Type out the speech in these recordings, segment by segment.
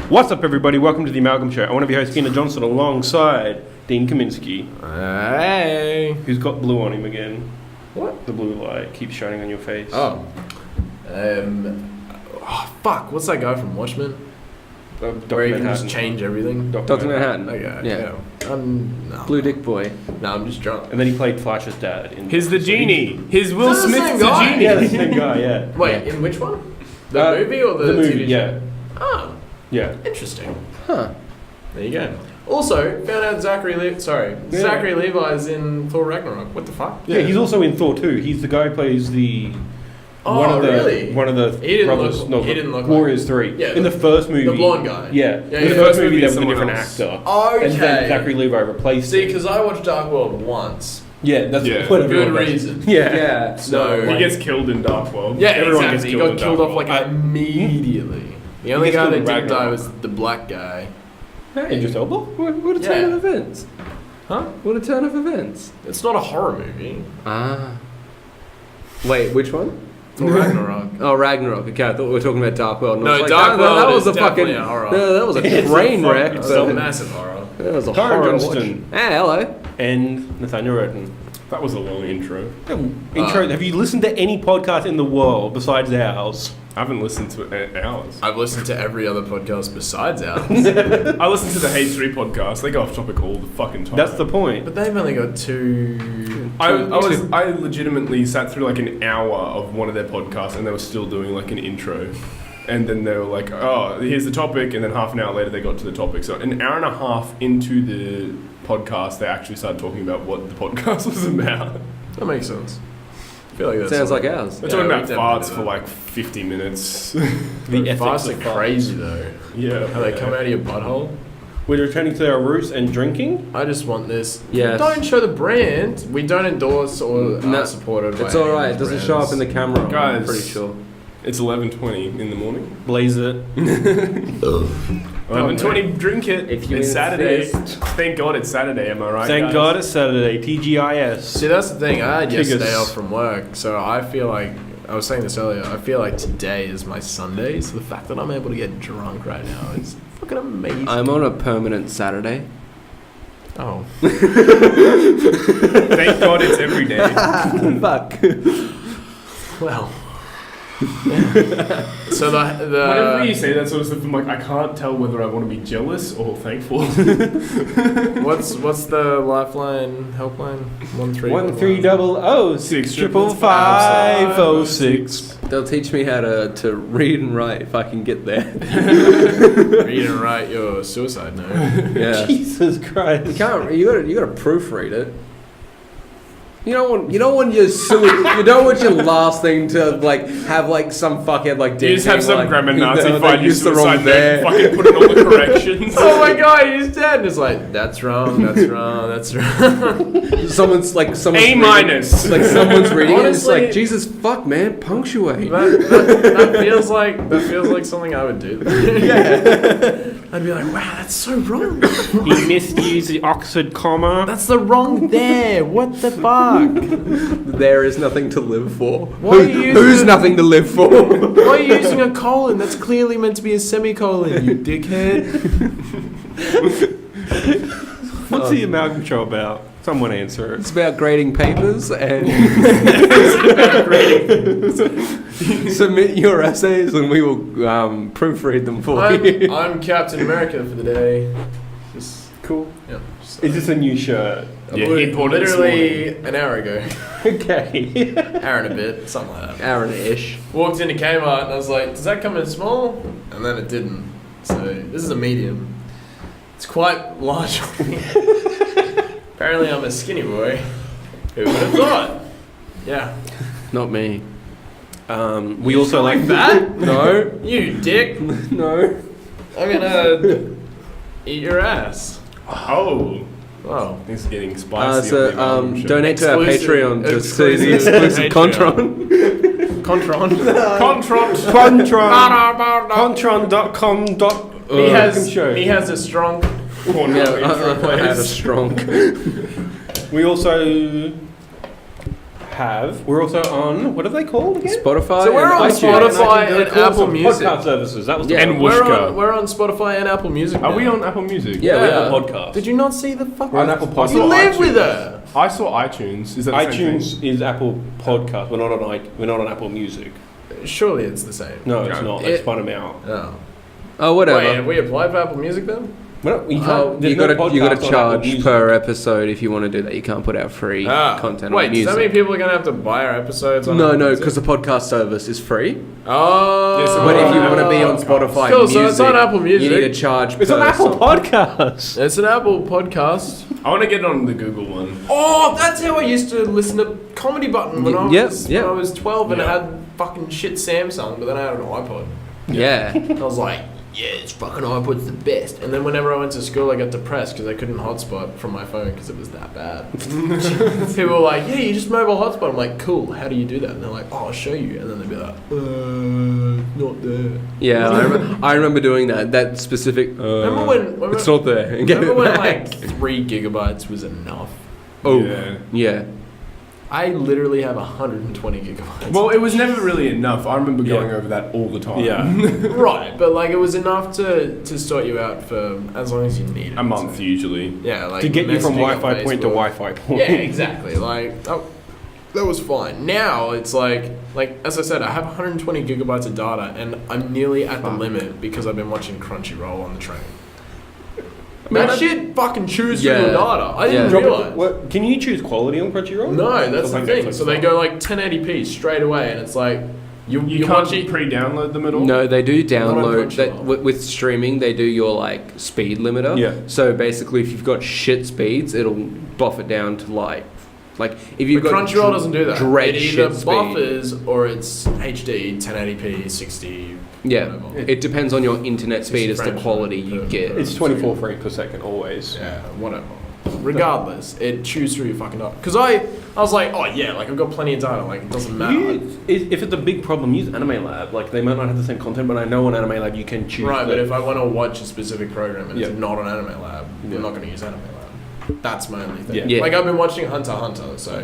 What's up, everybody? Welcome to the Amalgam Show. I want to be host Keena Johnson alongside Dean Kaminsky. Hey. Who's got blue on him again? What? The blue light keeps shining on your face. Oh. Fuck. What's that guy from Watchmen? Where he can just change everything? Dr. Manhattan. Okay. Yeah. No. Blue Dick Boy. No, I'm just drunk. And then he played Flash's dad. He's the genie. His Will Is that the Smith's same the guy? genie. Yeah, the same guy, yeah. Wait, in which one? The movie or the movie, TV show? yeah. Oh. Yeah. Interesting. Huh. There you go. Also, found out Zachary Levi's in Thor Ragnarok. What the fuck? Yeah, he's also in Thor 2. He's the guy who plays the... really? One of the He didn't brothers. look like Warriors 3. Yeah, in the first movie. The blonde guy. Yeah. Yeah, in the yeah. first movie, there was a someone different else. actor. Okay. And then Zachary Levi replaced See, him. because I watched Dark World once. Yeah, that's Yeah. what For good everyone does. reason. Yeah. So He gets killed in Dark World. yeah, Everyone exactly. He gets got killed off like World. immediately. The only gets guy killed that in didn't die Ragnarok. was the black guy. Hey. Idris Elba? What a turn Yeah. of events. Huh? What a turn of events. It's not a horror movie. Ah. Wait, which one? Thor Ragnarok. Oh, Ragnarok. Okay, I thought we were talking about Dark World. And I No, was Dark World that was is a fucking definitely a horror. No, that was a It's a train fuck- wreck. It's but a massive horror. that was a Kyron horror to Johnston. watch. Hey, hello. And Nathaniel Roden. That was a long intro. Intro. Have you listened to any podcast in the world besides ours? I haven't listened to it in hours. I've listened to every other podcast besides ours. I listened to the H3 podcast. They go off topic all the fucking time. That's the point. But they've only got two. I legitimately sat through like an hour of one of their podcasts and they were still doing like an intro. And then they were like, oh, here's the topic. And then half an hour later they got to the topic. So an hour and a half into the podcast, they actually started talking about what the podcast was about. That makes sense. I feel like that Sounds like ours. They're Yeah, talking we about definitely farts do for that. like 50 minutes. The ethics Farts of are farts. crazy though. Yeah. How they come out of your butthole. We're returning to our roots and drinking. I just want this. Yes. Don't show the brand. We don't endorse or No, are supported by It's alright. any It doesn't brands. show up in the camera. I'm Guys. pretty sure. It's 11:20 in the morning. Blaze it. 11:20, drink it. If you It's Saturday. insist. Thank God it's Saturday, am I right? Thank guys? God it's Saturday. TGIS. See, that's the thing. I had Figures. yesterday off from work, so I feel like I was saying this earlier. I feel like today is my Sunday, so the fact that I'm able to get drunk right now is fucking amazing. I'm on a permanent Saturday. Oh, Thank God it's every day. Fuck. well. So Whenever you the say that sort of stuff, I'm like, I can't tell whether I want to be jealous or thankful. what's the lifeline helpline? 1300 65506. They'll teach me how to read and write if I can get there. Read and write your suicide note. Yeah. Jesus Christ. You can't. You gotta proofread it. You don't want your you don't want your last thing to like have like some fuckhead like You just have some like, grammar you know, Nazi they find your used the suicide wrong note there. and fucking put in all the corrections. Oh my god, he's dead. And it's like, that's wrong, that's wrong, that's wrong. Someone's A reading- minus. Like someone's reading it. And it's Honestly- like Jesus fuck man, punctuate. that feels like something I would do. Yeah. I'd be like, wow, that's so wrong. He misused the Oxford comma. That's the wrong there. What the fuck? There is nothing to live for. Why are you using Who's a- nothing to live for? Why are you using a colon? That's clearly meant to be a semicolon, you dickhead. What's the Amalgam Show about? Someone answer it. It's about grading papers and submit your essays and we will proofread them for you. I'm Captain America for the day. Just Cool. yeah. Is this a new shirt? Yeah, he bought it this literally an hour ago. Okay. Hour and a bit, something like that. Aaron-ish. Walked into Kmart and I was like, does that come in small? And then it didn't. So this is a medium. It's quite large on me. Apparently I'm a skinny boy. Who would have thought? Yeah. Not me. We also like that? No. You dick. No. I'm gonna eat your ass. Oh, Wow. this is getting spicy. So on the Amalgam Show. donate to our Exclusive- Patreon to see the exclusive exclusive Patreon. Contron. Contron. Contron.com. He has a strong Corner Yeah, intro I had a place. strong. We also We're also on, what are they called again? Spotify. So we're and on iTunes. Spotify and Apple Music. Podcast services. That was the Yeah. And We're Wooshka. on Spotify and Apple Music. Are now. we on Apple Music? Yeah, we have a podcast. Did you not see the fucking? We're on Apple Podcast. You live iTunes. with her. I saw iTunes. Is that the same iTunes is Apple Podcast. We're not on Apple Music. Surely it's the same. No, it's Okay. not. They spun them out. Oh. Oh, whatever. Wait, have we applied for Apple Music then? Well, you Oh, can't. you there's no got to podcast on Apple charge Music. per episode if you want to do that. You can't put out free content Wait, on does music. that mean people are going to have to buy our episodes on No, Apple no, Music? because the podcast service is free. Oh. Yeah, so But if you want to be on Oh. Spotify Cool, Music, so it's on Apple Music. you need to charge It's per on Apple song. Podcasts. It's an Apple podcast. I want to get on the Google one. Oh, that's how I used to listen to Comedy Button when Yep, when I was 12 and Yeah. I had fucking shit Samsung, but then I had an iPod. Yeah. I was like, yeah, it's fucking iPod's the best. And then whenever I went to school, I got depressed because I couldn't hotspot from my phone because it was that bad. People were like, yeah, you just mobile hotspot. I'm like, cool, how do you do that? And they're like, oh, I'll show you. And then they'd be like, not there. Yeah, I remember doing that. That specific. Remember when It's not there. And get remember it when back. like 3 gigabytes was enough? Oh, Yeah. yeah. I literally have 120 gigabytes. Well, it was never really enough. I remember going over that all the time. Yeah. Right, but like it was enough to sort you out for as long as you needed. A month usually. Yeah, like To get you from messaging on Wi-Fi point to Facebook. Wi-Fi point. Yeah, exactly. Like that was fine. Now it's like as I said, I have 120 gigabytes of data, and I'm nearly at the limit because I've been watching Crunchyroll on the train. That shit fucking chews through Yeah. your data. I didn't Yeah. realize. What, can you choose quality on Crunchyroll? No, that's the Like thing. Netflix So they style. go like 1080p straight away, and it's like You you can't watch it. pre-download them at all? No, they do Not on download that Crunchyroll. with streaming. They do your like speed limiter. Yeah. So basically, if you've got shit speeds, it'll buff it down to like if you've But got Crunchyroll doesn't do that. dread It either shit speed. buffers or it's HD, 1080p, 60. Yeah, whatever. it depends on your internet speed as the frames quality per- you per- get. It's 24 frames per second always. Yeah, whatever. Regardless, it chews through your fucking data. Because I was like, oh yeah, like I've got plenty of data, like it doesn't matter. If it's a big problem, use Anime Lab. Like they might not have the same content, but I know on Anime Lab you can choose. Right, the- but if I want to watch a specific program and Yeah. it's not on Anime Lab, Yeah. I'm not going to use Anime Lab. That's my only thing. Yeah. Yeah. Like I've been watching Hunter x Hunter, so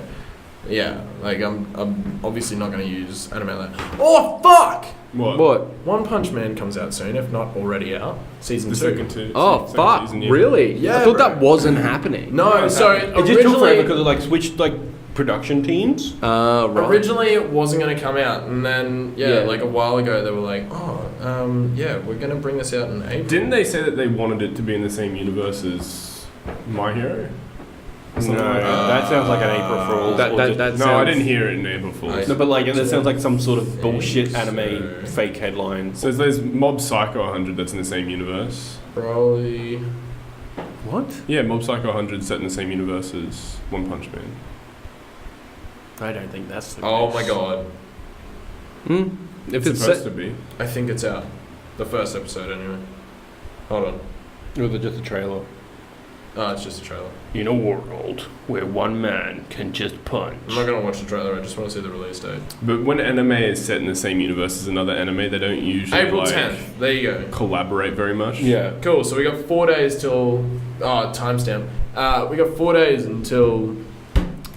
yeah, like I'm obviously not going to use Anime Lab. Oh fuck! What? One Punch Man comes out soon, if not already out. Season The 2. second two. Oh second fuck! season, yeah. Really? Yeah, I thought bro. that wasn't happening. No, No, so it it just took forever originally, because it like switched like production teams. Right. originally it wasn't going to come out, and then Yeah. like a while ago they were like, yeah, we're going to bring this out in April. Didn't they say that they wanted it to be in the same universe as My Hero? No, that sounds like an April Fool's. That- or that- just- that- No, I sounds- didn't hear it in April Fool's. no, but like that sounds like some sort of bullshit So- anime fake headline. So there's Mob Psycho 100 that's in the same universe. Probably. What? Yeah, Mob Psycho 100 set in the same universe as One Punch Man. I don't think that's. The Oh case. my god. If It's it's supposed set, to be. I think it's out. The first episode, anyway. Hold on. Or was it just a trailer? Oh, it's just a trailer. In a world where one man can just punch. I'm not gonna watch the trailer. I just want to see the release date. But when anime is set in the same universe as another anime, they don't usually April like 10th. There you go. collaborate very much. Yeah. Cool. So we got 4 days till. Oh, timestamp. We got 4 days until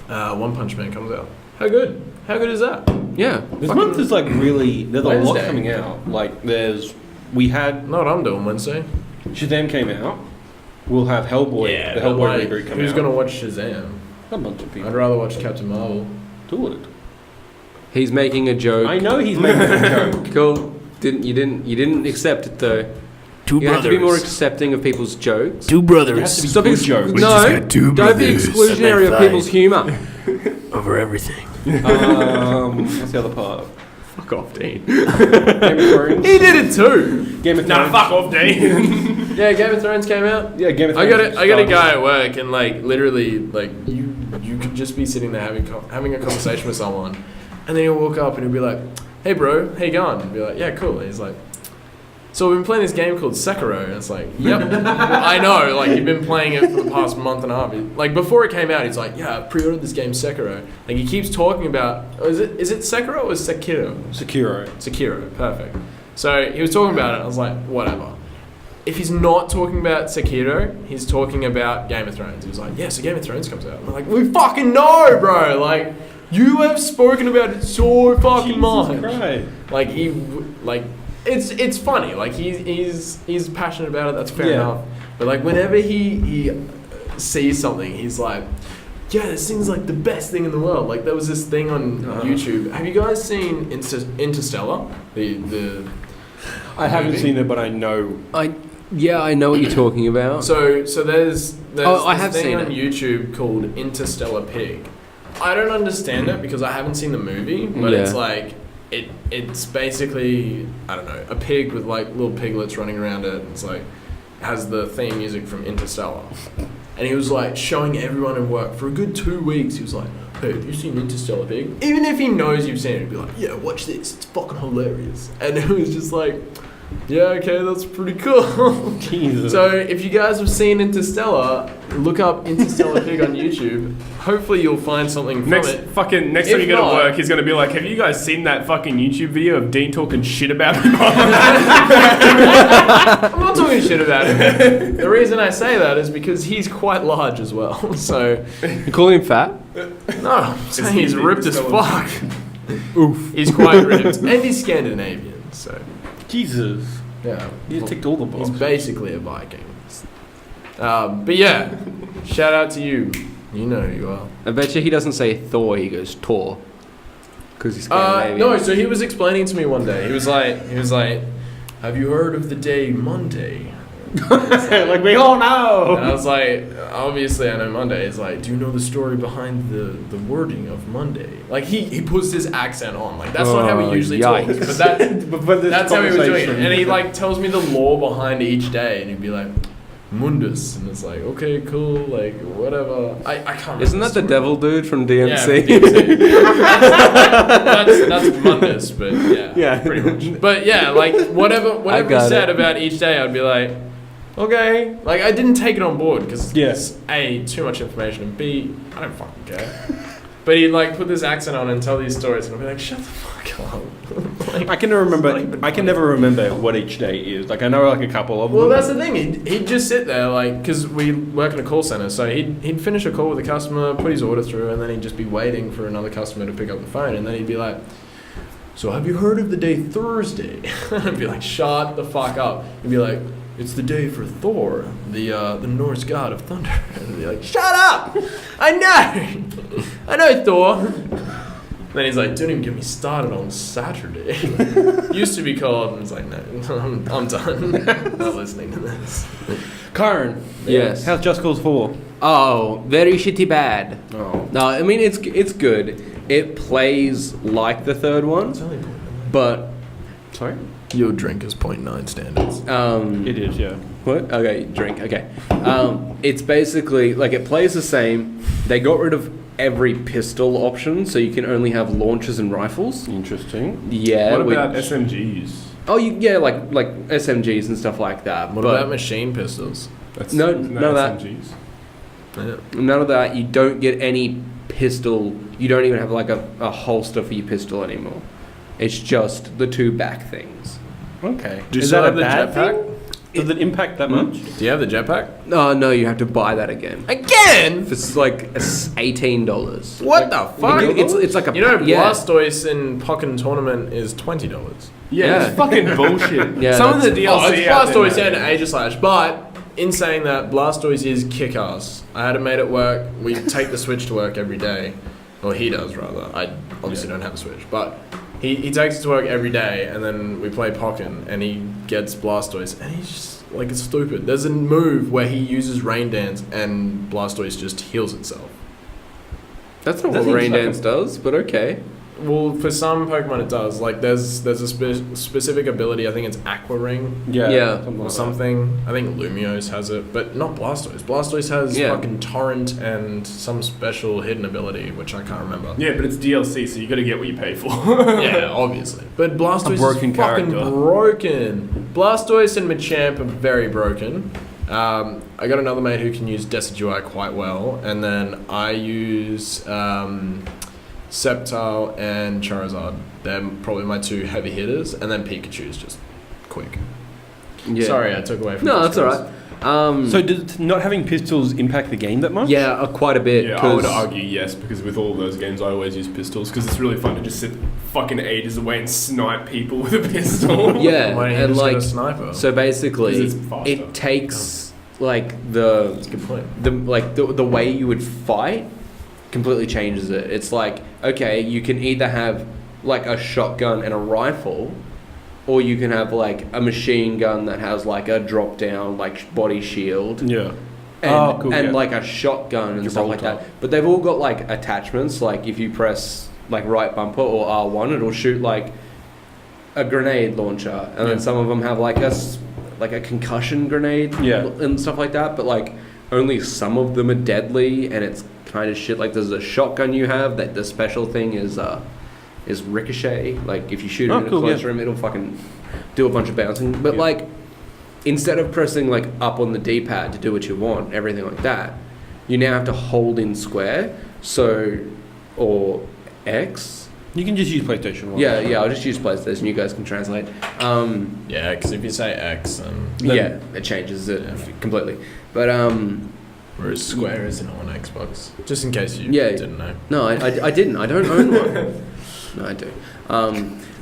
One Punch Man comes out. How good? How good is that? yeah. This month is like really. There's a lot Wednesday. coming out. Like we had Know what I'm doing Wednesday? Shazam came out. We'll have Hellboy. The but, Hellboy like, reboot coming who's out. gonna watch Shazam? A bunch of people. I'd rather watch Captain Marvel. do it. He's making a joke. I know he's making a joke. Cool. You didn't accept it though. Two You have to brothers. be more accepting of people's jokes. Two It brothers has to be Stop good ex- jokes. We no, just got two don't be brothers exclusionary and of they people's humour. over everything. What's the other part? Fuck off, Dean. Game of Thrones. He did it too. Game of Thrones. Nah, fuck off, Dane. Yeah, Game of Thrones came out. Yeah, Game of I Thrones. got a guy at work, and like literally, like you could just be sitting there having a conversation with someone, and then he'll walk up and he'll be like, "Hey, bro, how you going?" And be like, "Yeah, cool." And he's like, "So we've been playing this game called Sekiro," and it's like, "Yep, I know." Like you've been playing it for the past month and a half. Like before it came out, he's like, "Yeah, I pre-ordered this game Sekiro." Like he keeps talking about, is it Sekiro or Sekiro? Sekiro, perfect. So he was talking about it. I was like, whatever. If he's not talking about Sekiro, he's talking about Game of Thrones. He was like, yeah, so Game of Thrones comes out. I'm like, we fucking know, bro. Like, You have spoken about it so fucking Jesus much. Christ. Like it's funny. Like he's passionate about it. That's fair enough. But like whenever he sees something, he's like, yeah, this thing's like the best thing in the world. Like there was this thing on YouTube. Have you guys seen Interstellar? The I haven't movie? seen it, but I know. I know what you're talking about. So there's I this have thing seen on it. YouTube called Interstellar Pig. I don't understand it because I haven't seen the movie, but it's like it's basically, I don't know, a pig with like little piglets running around it. It's like has the theme music from Interstellar. And he was like showing everyone in work for a good 2 weeks. He was like, hey, have you seen Interstellar Pig? Even if he knows you've seen it, he'd be like, yeah, watch this. It's fucking hilarious. And it was just like, yeah, okay, that's pretty cool. Jesus. So if you guys have seen Interstellar, look up Interstellar Pig on YouTube. Hopefully you'll find something from Next it. time you If go to not- work, he's gonna be like, "Have you guys seen that fucking YouTube video of Dean talking shit about him?" I'm not talking shit about him. The reason I say that is because he's quite large as well. So, You call him fat? no, I'm saying he's easy. ripped as Interstellar. fuck. Oof. He's quite ripped. And he's Scandinavian, so, Jesus. yeah. You ticked all the He's boxes. basically a Viking. But yeah, shout out to you. You know who you are. I bet you he doesn't say Thor, he goes Tor. Because he's Scandinavian. No, so he was explaining to me one day. He was like, have you heard of the day Monday? Like we all know. And I was like, obviously I know Monday. He's like, do you know the story behind the wording of Monday? Like he puts his accent on. Like that's not how he usually talks. yikes. But that's how he was doing it. conversation- And he like tells me the lore behind each day, and he'd be like, Mundus, and it's like, okay, cool, like whatever. I can't. remember Isn't that the story. devil dude from Yeah, DMC? that's Mundus, but yeah, pretty much. But yeah, like whatever he got said it. about each day, I'd be like, okay. Like I didn't take it on board because Yeah. it's A, too much information, and B, I don't fucking care. But he'd like put this accent on and tell these stories, and I'd be like, shut the fuck up. Like, I can remember. I can never remember what each day is. Like I know like a couple of well, them. that's the thing. He'd just sit there, like, because we work in a call center, so he'd finish a call with a customer, put his order through, and then he'd just be waiting for another customer to pick up the phone, and then he'd be like, so have you heard of the day Thursday? I'd be like, shut the fuck up. He'd be like, it's the day for Thor, the Norse god of thunder. And I'd be like, shut up! I know Thor. Then he's like, don't even get me started on Saturday. Used to be called, and it's like, no, I'm done. Not listening to this. Kyron. Yes. How's Just Cause 4? Oh, very shitty bad. Oh. No, I mean it's good. It plays like the third one, It's only but Sorry. your drink is 0.9 standards. It is, yeah. what? Okay, drink. Okay. It's basically like it plays the same. They got rid of every pistol option, so you can only have launchers and rifles. Interesting. Yeah. What about which- SMGs? Oh, like SMGs and stuff like that. What but about machine pistols? No, isn't none of that. SMGs? Yeah. none of that? You don't get any pistol. You don't even have like a holster for your pistol anymore. It's just the two back things. Okay. Do you is still that a have the bad jetpack? thing? Does it impact that much? Do you have the jetpack? No, you have to buy that again. Again? It's like $18. What the fuck? It's like a You know, yeah. Blastoise in Pokken Tournament is $20. Yeah, Yeah. it's fucking bullshit. Yeah, Some of the that's- DLC. Oh, it's out there, Blastoise mate. and Aegislash, but in saying that, Blastoise is kick-ass. I had it made at work. We take the Switch to work every day. Well, he does, rather. I obviously don't have a Switch, but he takes it to work every day, and then we play Pokken, and he gets Blastoise, and he's just, like, it's stupid. There's a move where he uses Rain Dance, and Blastoise just heals itself. That's not That what seems Rain like Dance does, but okay. Well, for some Pokemon it does. Like, there's a specific ability, I think it's Aqua Ring, Yeah. Something or like something. I think Lumiose has it, but not Blastoise. Blastoise has Yeah. fucking Torrent and some special hidden ability, which I can't remember. Yeah, but it's DLC, so you got to get what you pay for. Yeah, obviously. But Blastoise A broken is fucking character. broken. Blastoise and Machamp are very broken. I got another mate who can use Decidueye quite well, and then I use Sceptile and Charizard. They're probably my two heavy hitters, and then Pikachu is just quick. Yeah. Sorry, I took away from No, your that's all skills. So did not having pistols impact the game that much? Yeah, quite a bit. Yeah, I would argue yes, because with all those games, I always use pistols because it's really fun to just sit fucking ages away and snipe people with a pistol. Yeah, Why don't you and just get like a sniper? so basically, 'Cause it's faster. it takes like the That's a good point. the way you would fight completely changes it. It's like, okay, you can either have like a shotgun and a rifle, or you can have like a machine gun that has like a drop down like body shield. Yeah. And, Cool, and yeah. like a shotgun and Your stuff roll like top. that. But they've all got like attachments. Like if you press like right bumper or R1, it'll shoot like a grenade launcher, and then some of them have like a concussion grenade, and stuff like that. But like only some of them are deadly, and it's kind of shit. Like there's a shotgun you have that the special thing is ricochet. Like if you shoot it in a close room, it'll fucking do a bunch of bouncing. But like instead of pressing like up on the D-pad to do what you want, everything like that, you now have to hold in square, or X. You can just use PlayStation 1. Yeah, I'll just use PlayStation. You guys can translate. Yeah, because if you say X, then Yeah, it changes it completely. But whereas Square isn't on Xbox. Just in case you Yeah. didn't know. no, I didn't. I don't own one. No, I do.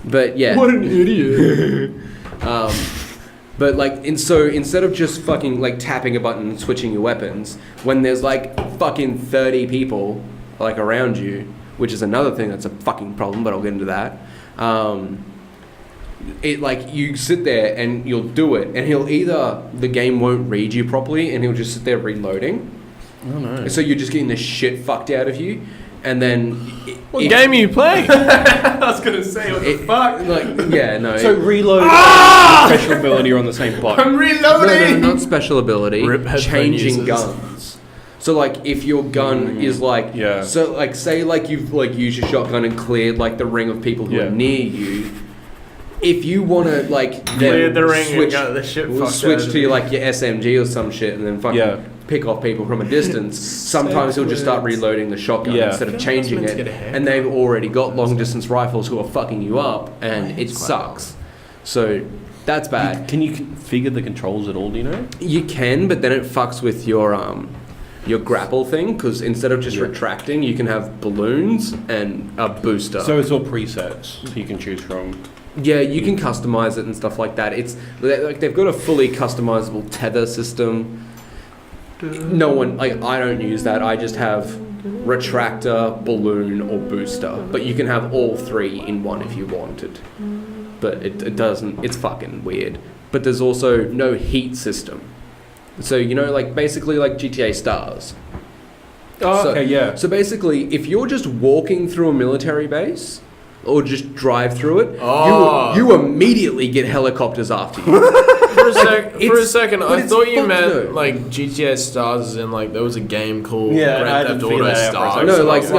But yeah. What an idiot! But like, so instead of just fucking like tapping a button and switching your weapons, when there's like fucking 30 people like around you, which is another thing that's a fucking problem, but I'll get into that. It like you sit there and you'll do it, and the game won't read you properly, and he'll just sit there reloading. Oh no. So you're just getting the shit fucked out of you, and then What game are you playing? I was gonna say, what the fuck? Like yeah, no. So reload and special ability are on the same button. I'm No, reloading! not special ability. Rip headphone Changing users. guns. So like, if your gun is like, Yeah. so like, say like you've like used your shotgun and cleared like the ring of people who Yeah. are near you. If you want to like Cleared the ring and switch, got the shit fucked switch out of to you. like your SMG or some shit, and then fucking pick off people from a distance. Sometimes he'll just start reloading the shotgun Yeah. instead of I feel like changing I was meant it, to get a haircut. and they've already got long distance rifles who are fucking you up, and it sucks. So that's bad. Can you configure the controls at all? Do you know? You can, but then it fucks with your grapple thing, because instead of just retracting, you can have balloons and a booster. So it's all presets you can choose from. Yeah, you can customize it and stuff like that. It's like they've got a fully customizable tether system. No one, like, I don't use that. I just have retractor, balloon, or booster. But you can have all three in one if you wanted. But it doesn't. It's fucking weird. But there's also no heat system. So you know, like basically like GTA Stars. Oh, So- okay, yeah. So basically, if you're just walking through a military base, or just drive through it, you immediately get helicopters after you. For a it's- second, but I it's thought you fucked meant though. like GTA Stars, as in like there was a game called Yeah, I Grand had Theft to figure Auto that out for a Stars. second. No, So like it's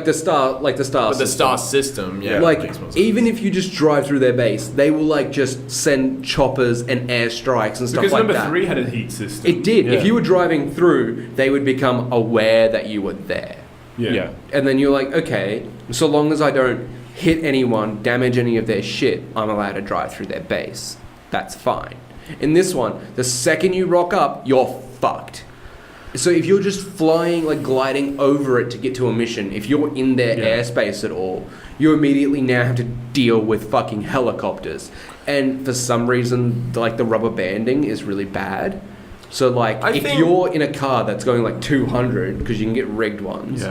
the star but the system. Star system, yeah. Like makes more sense. even if you just drive through their base, they will like just send choppers and airstrikes and stuff Because like number that. 3 had a heat system. It did. Yeah. If you were driving through, they would become aware that you were there. Yeah. And then you're like, okay, so long as I don't hit anyone, damage any of their shit, I'm allowed to drive through their base. That's fine. In this one, the second you rock up, you're fucked. So if you're just flying, like gliding over it to get to a mission, if you're in their airspace at all, you immediately now have to deal with fucking helicopters. And for some reason, like the rubber banding is really bad. So like, I if think- you're in a car that's going like 200, because you can get rigged ones,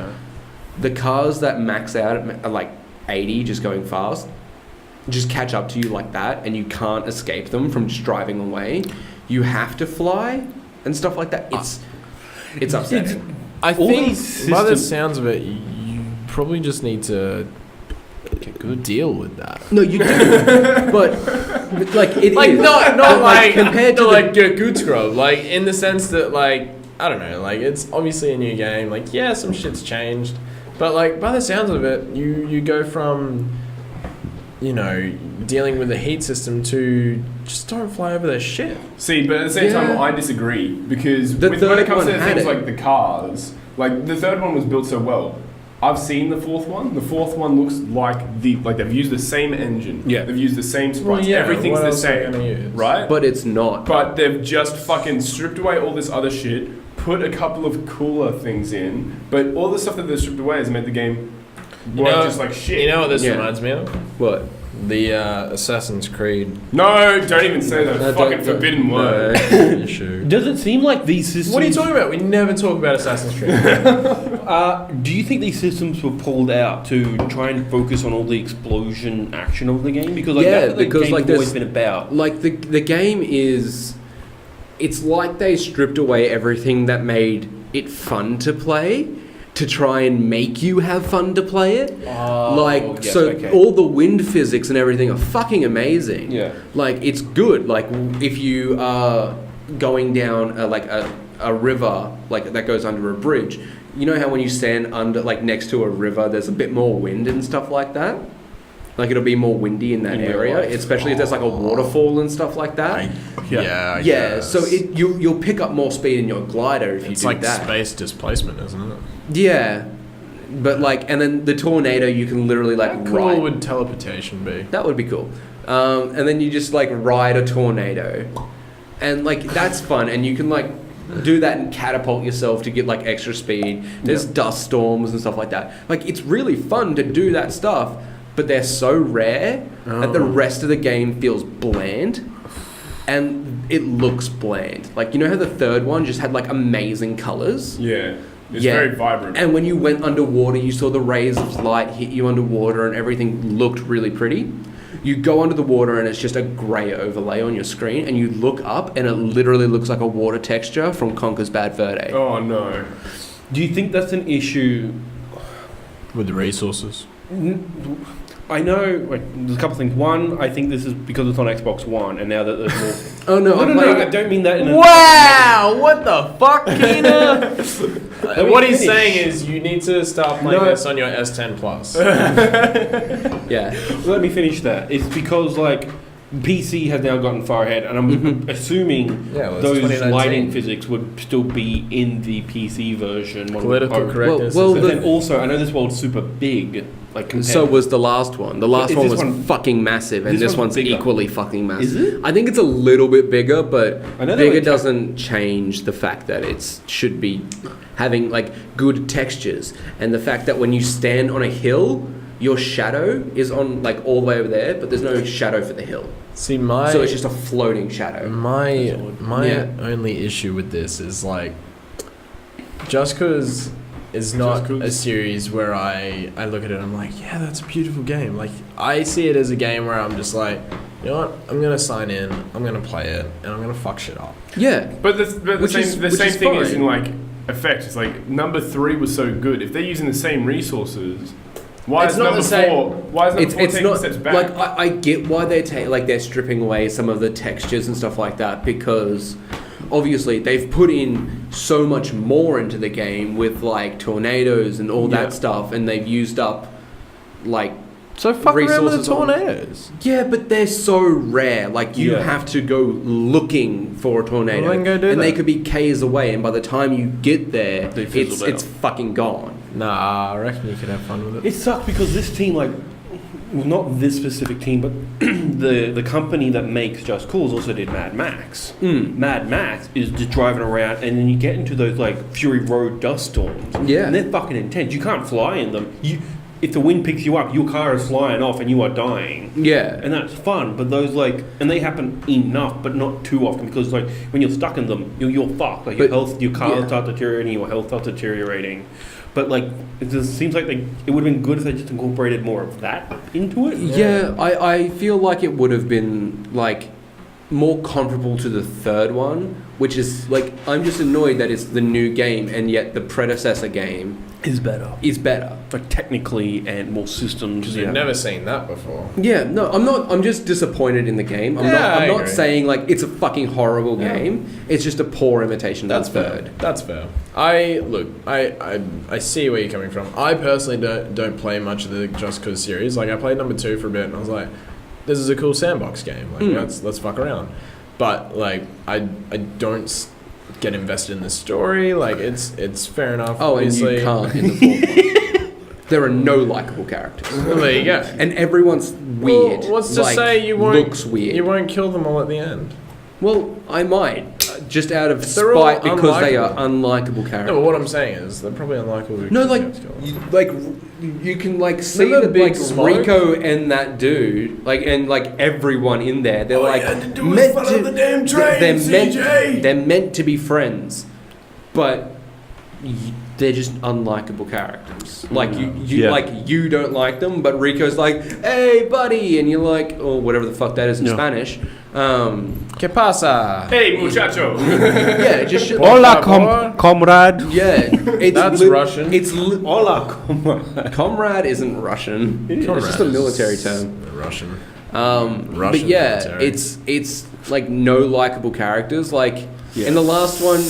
the cars that max out at like 80, just going fast, just catch up to you like that, and you can't escape them from just driving away. You have to fly and stuff like that. It's upsetting. I all think these by the systems- sounds of it, you probably just need to deal with that. No, you do, but like it Like is. not But, like compared to not the- like get good scrub. Like in the sense that like I don't know. Like it's obviously a new game. Like yeah, some shit's changed, but like by the sounds of it, you go from dealing with the heat system to just don't fly over their shit. See, but at the same time, Yeah. I disagree because The when third it comes one to had things it. like the cars, like the third one was built so well. I've seen the fourth one. The fourth one looks like they've used the same engine. Yeah. They've used the same sprites. Well, yeah, Everything's what the else are they same, gonna use? right? But it's not. But they've just fucking stripped away all this other shit, put a couple of cooler things in, but all the stuff that they've stripped away has made the game work just like shit. You know what this Yeah. reminds me of? What? The Assassin's Creed. No, don't even say that No, fucking don't- forbidden no. word. issue. Does it seem like these systems? What are you talking about? We never talk about Assassin's Creed. Do you think these systems were pulled out to try and focus on all the explosion action of the game? Because Yeah, that's what the because, game's like, always there's- been about. Like the game is, it's like they stripped away everything that made it fun to play to try and make you have fun to play it. All the wind physics and everything are fucking amazing. Yeah. Like it's good. Like if you are going down a river like that goes under a bridge, you know how when you stand under like next to a river, there's a bit more wind and stuff like that. Like it'll be more windy in that In real area, life. especially if there's like a waterfall and stuff like that. I Yeah, guess. so you'll pick up more speed in your glider if you it's do like that. space displacement, isn't it? Yeah, but like, and then the tornado you can literally like How cool ride. would teleportation be? That would be cool. And then you just like ride a tornado, and like that's fun, and you can like do that and catapult yourself to get like extra speed. There's dust storms and stuff like that. Like it's really fun to do that stuff, but they're so rare that the rest of the game feels bland. And it looks bland. Like, you know how the third one just had like amazing colors? Yeah. It's Yeah. very vibrant. And when you went underwater, you saw the rays of light hit you underwater and everything looked really pretty. You go under the water and it's just a grey overlay on your screen, and you look up and it literally looks like a water texture from Conker's Bad Fur Day. Oh no. Do you think that's an issue? With the resources. I know, like, there's a couple of things. One, I think this is because it's on Xbox One, and now that there's more. Oh no, No, I don't mean that in a. Wow! What the fuck, Keena? me What he's finish. saying is you need to start playing No. this on your S10 Plus. Yeah. Let me finish that. It's because, like, PC has now gotten far ahead, and I'm assuming Yeah, well, it's those 2019. lighting physics would still be in the PC version. Political correctness. Well, But the- then also, I know this world's super big. Like, compared So was the last one. The last is one this was one- fucking massive, and this this one's one's bigger? equally fucking massive. Is it? I think it's a little bit bigger, but I know they bigger were ta- doesn't change the fact that it should be having like good textures, and the fact that when you stand on a hill, your shadow is on like all the way over there, but there's no shadow for the hill, See, my so it's just a floating shadow. my Yeah. only issue with this is like, Just Cause is not 'Cause. a series where I look at it and I'm like, yeah, that's a beautiful game. Like, I see it as a game where I'm just like, you know what, I'm gonna sign in, I'm gonna play it, and I'm gonna fuck shit up. Yeah, But the Which same, is- the which same is thing is fine. in like effect. It's like number 3 was so good. If they're using the same resources, why It's is not number the same. 4? Why is number it's 4 taking not steps back? like I get why they're stripping away some of the textures and stuff like that, because obviously they've put in so much more into the game with like tornadoes and all Yeah. that stuff, and they've used up like So fuck around with the Resources on- tornadoes. yeah, but they're so rare. Like you Yeah. have to go looking for a tornado, Well, then go do and they that. could be k's away, and by the time you get there, They fizzled it's fucking gone. Nah, I reckon you could have fun with it. It sucks because this team, like, well, not this specific team, but the company that makes Just Cause also did Mad Max. Mad Max is just driving around, and then you get into those like Fury Road dust storms. Yeah. and they're fucking intense. You can't fly in them. If the wind picks you up, your car is flying off, and you are dying. Yeah, And that's fun, but those like, and they happen enough, but not too often, because like when you're stuck in them, you're fucked. Like your But- health, your car yeah. starts deteriorating, your health starts deteriorating. But like, it just seems like it would have been good if they just incorporated more of that into it. Yeah, I feel like it would have been like more comparable to the third one, which is like I'm just annoyed that it's the new game and yet the predecessor game Is better, is better. like technically and more systems. Because you've never seen that before. Yeah, no, I'm not. I'm just disappointed in the game. I'm Yeah, I not agree. saying like it's a fucking horrible game. It's just a poor imitation of the fair. third. That's fair. I see where you're coming from. I personally don't play much of the Just Cause series. Like I played number 2 for a bit, and I was like, this is a cool sandbox game. Like let's fuck around. But like I don't get invested in the story. Like it's fair enough. Oh, obviously. and you can't in the fourth one. There are no likable characters. Well, there you go. And everyone's weird. Well, what's to like, say you won't looks weird. You won't kill them all at the end. Well, I might, just out of They're all spite because they are unlikable. unlikable characters. No, but what I'm saying is they're probably unlikable. No, like, because you can like see Remember that Big like Smoke? Rico and that dude, like, and like everyone in there, they're like the damn they're meant to be friends, but they're just unlikable characters. Like you don't like them, but Rico's like, hey buddy, and you're like, or whatever the fuck that is in Spanish. ¿Qué pasa? Hey, muchacho. Yeah, just shit like Hola, that. comrade. Yeah, it's That's Russian. It's Hola, comrade. comrade isn't Russian. It's just a military term. Russian. But yeah, military. it's like no likable characters. Like in the last one,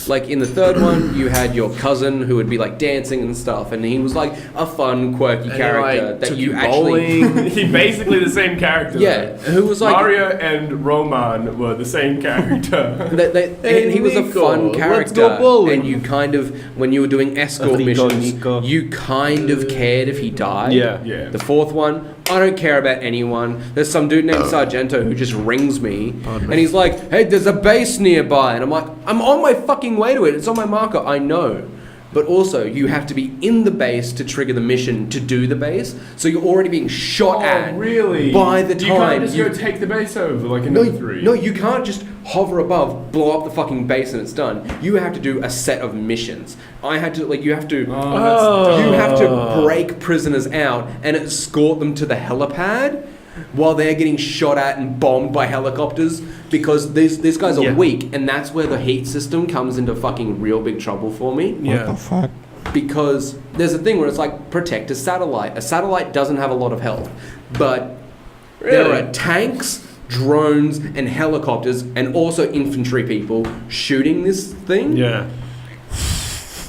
like in the third one, you had your cousin who would be like dancing and stuff, and he was like a fun, quirky And character like, that took you you actually. bowling. He basically the same character. Yeah, who was like Mario and Roman were the same character. and he was a Nico, fun let's character, go bowling. and you kind of, when you were doing escort missions, you kind of cared if he died. Yeah. The fourth one, I don't care about anyone. There's some dude named Sargento who just rings me, and he's like, "Hey, there's a base nearby," and I'm like, "I'm on my fucking way to it. It's on my marker. I know." But also, you have to be in the base to trigger the mission to do the base. So you're already being shot at. Really? By the You time can't just go take the base over like in no, number 3. no, you can't just hover above, blow up the fucking base, and it's done. You have to do a set of missions. I had to you have to you have to break prisoners out and escort them to the helipad while they're getting shot at and bombed by helicopters because these guys are weak, and that's where the heat system comes into fucking real big trouble for me. What the fuck? Because there's a thing where it's like protect a satellite. A satellite doesn't have a lot of health, but there are tanks, drones, and helicopters, and also infantry people shooting this thing. Yeah.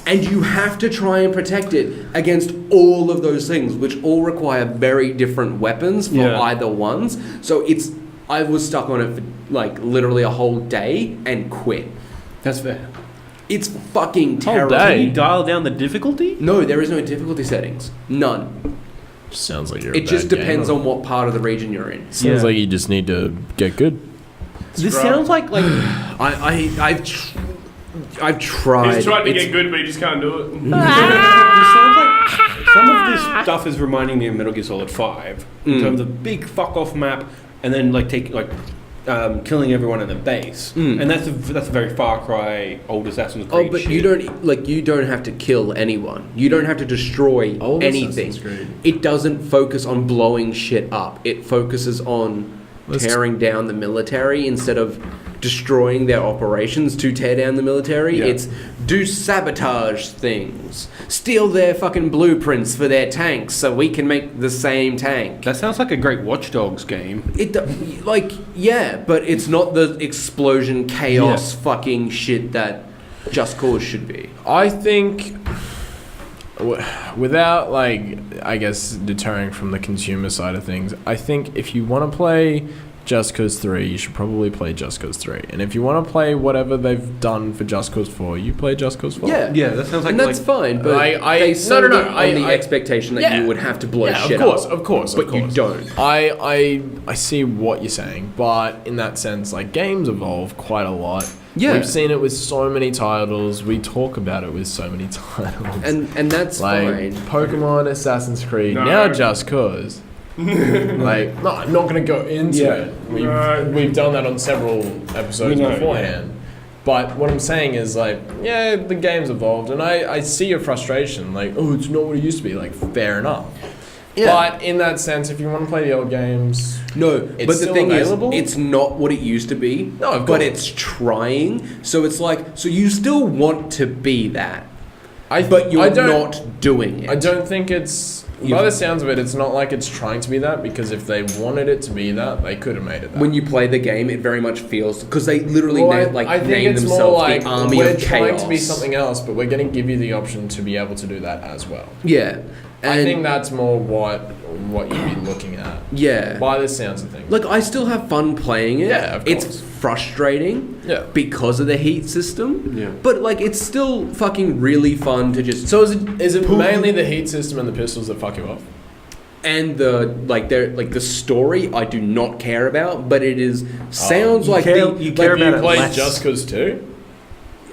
And you have to try and protect it against all of those things, which all require very different weapons for either ones. So I was stuck on it for like literally a whole day and quit. That's fair. It's fucking terrible. Can you dial down the difficulty? No, there is no difficulty settings. None. Sounds like you're. It just depends on what part of the region you're in. Sounds like you just need to get good. This sounds like I've tried. He's trying to It's- get good, but he just can't do it. This sounds like some of this stuff is reminding me of Metal Gear Solid 5 in terms of big fuck off map, and then killing everyone in the base, and that's a very Far Cry, old Assassin's Creed. Oh, but shit. you don't have to kill anyone. You don't have to destroy anything. Assassin's Creed. It doesn't focus on blowing shit up. It focuses on tearing down the military instead of destroying their operations to tear down the military. Yeah. It's do sabotage things, steal their fucking blueprints for their tanks so we can make the same tank. That sounds like a great Watch Dogs game. But it's not the explosion chaos fucking shit that Just Cause should be. I think, without I guess deterring from the consumer side of things, I think if you want to play Just Cause 3, you should probably play Just Cause 3. And if you want to play whatever they've done for Just Cause 4, you play Just Cause 4. Yeah, that sounds like. and that's fine. But they sold it on the expectation that you would have to blow shit up. Of course. But you don't. I see what you're saying, but in that sense, games evolve quite a lot. Yeah. We've seen it with so many titles. We talk about it with so many titles. And that's fine. Pokemon, Assassin's Creed, No. now Just Cause. No, I'm not going to go into it. We've done that on several episodes beforehand. But what I'm saying is, the game's evolved, and I see your frustration. It's not what it used to be. Fair enough. Yeah. But in that sense, if you want to play the old games, no. it's But the still thing available? is, it's not what it used to be. No, of but course. it's trying. So it's so you still want to be that, but you're not doing it. I don't think it's. By the sounds of it, it's not like it's trying to be that, because if they wanted it to be that, they could have made it that. When you play the game, it very much feels because they literally I think name it's themselves more the army we're of chaos. trying to be something else, but we're going to give you the option to be able to do that as well. Yeah, I think that's more what what you'd be looking at. Yeah. By the sounds of things. Like, I still have fun playing it. Yeah, of course. It's frustrating Yeah. because of the heat system. Yeah. But, like, it's still fucking really fun to just... So is it mainly the heat system and the pistols that fuck you off? And the story I do not care about, but it is... Sounds like you care about You it played less. Just Cause 2?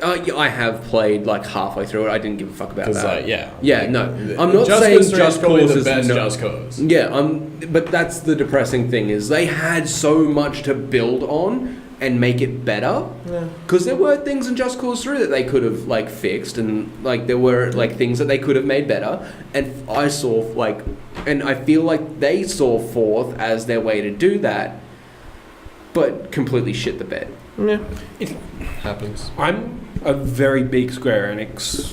Yeah, I have played, like, halfway through it. I didn't give a fuck about that. Because, like, yeah. Yeah, like, no. I'm not Just saying Cause 3 Just is probably Cause the is best no- Just Cause. Yeah, but that's the depressing thing is they had so much to build on and make it better. Yeah. Because there were things in Just Cause 3 that they could have, like, fixed, and, like, there were, like, things that they could have made better. And I saw, like... And I feel like they saw 4th as their way to do that, but completely shit the bed. Yeah. It Happens. I'm a very big Square Enix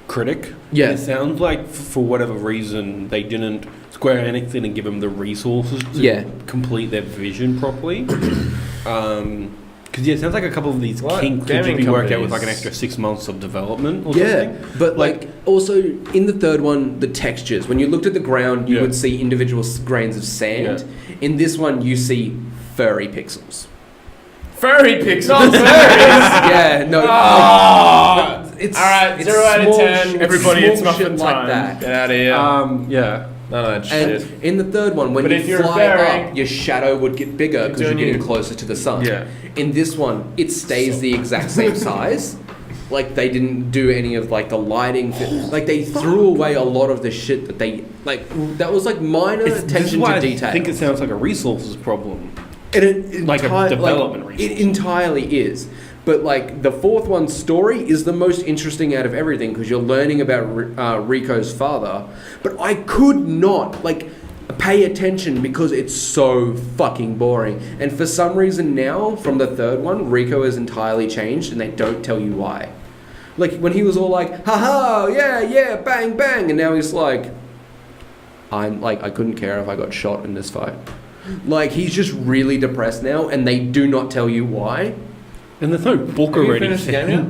critic. Yeah. It sounds like for whatever reason Square Enix didn't give them the resources to Yeah. complete their vision properly. Because it sounds like a couple of these What? kinks could Gaming just be worked out with like an companies. extra 6 months of development or Yeah, something. but like also in the third one, the textures. When you looked at the ground, you Yeah. would see individual grains of sand. In this one, you see furry pixels. Furry pixels. Not furries. Yeah, no. Ah! It's All right, it's 0 out of small 10. shit- Everybody, small it's muffin shit time. like that. Get out of here. Yeah. None of that And shit. in the third one, when But you if you're fly furry, up, your shadow would get bigger because you're doing getting you. closer to the sun. Yeah. In this one, it stays the exact same size. Like they didn't do any of like the lighting. Like they threw away a lot of the shit that they like. That was like minor This is attention why to detail. I think it sounds like a resources problem. It Like a development resource. It entirely is. But like the fourth one's story is the most interesting out of everything because you're learning about Rico's father. But I could not like pay attention because it's so fucking boring. And for some reason now, from the third one, Rico has entirely changed and they don't tell you why. Like when he was all like, haha, yeah, bang, bang. And now he's like, I couldn't care if I got shot in this fight. Like he's just really depressed now and they do not tell you why. And there's no book Have you already. finished the game yet?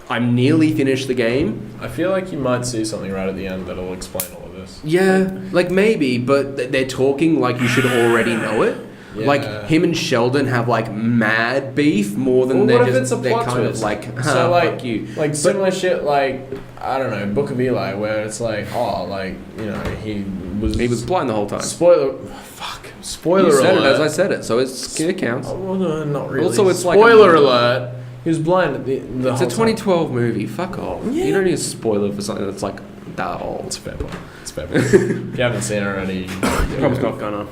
I'm nearly finished the game. I feel like you might see something right at the end that'll explain all of this. Yeah, like maybe, but they're talking like you should already know it. Yeah. Like him and Sheldon have like mad beef more than Well, they're what if just it's a they're plot kind twist? of like So like, fuck you. like similar shit like I don't know, Book of Eli, where it's like, oh, like you know, he was blind the whole time. spoiler You said it alert. as I said it, so it counts. Oh, well, no, not really. Also, it's like spoiler alert. He was blind at the It's whole a 2012 movie. Fuck off. Yeah. You don't need a spoiler for something that's like that old. It's a fair point. It's a fair point. If you haven't seen it already, Probably not gonna.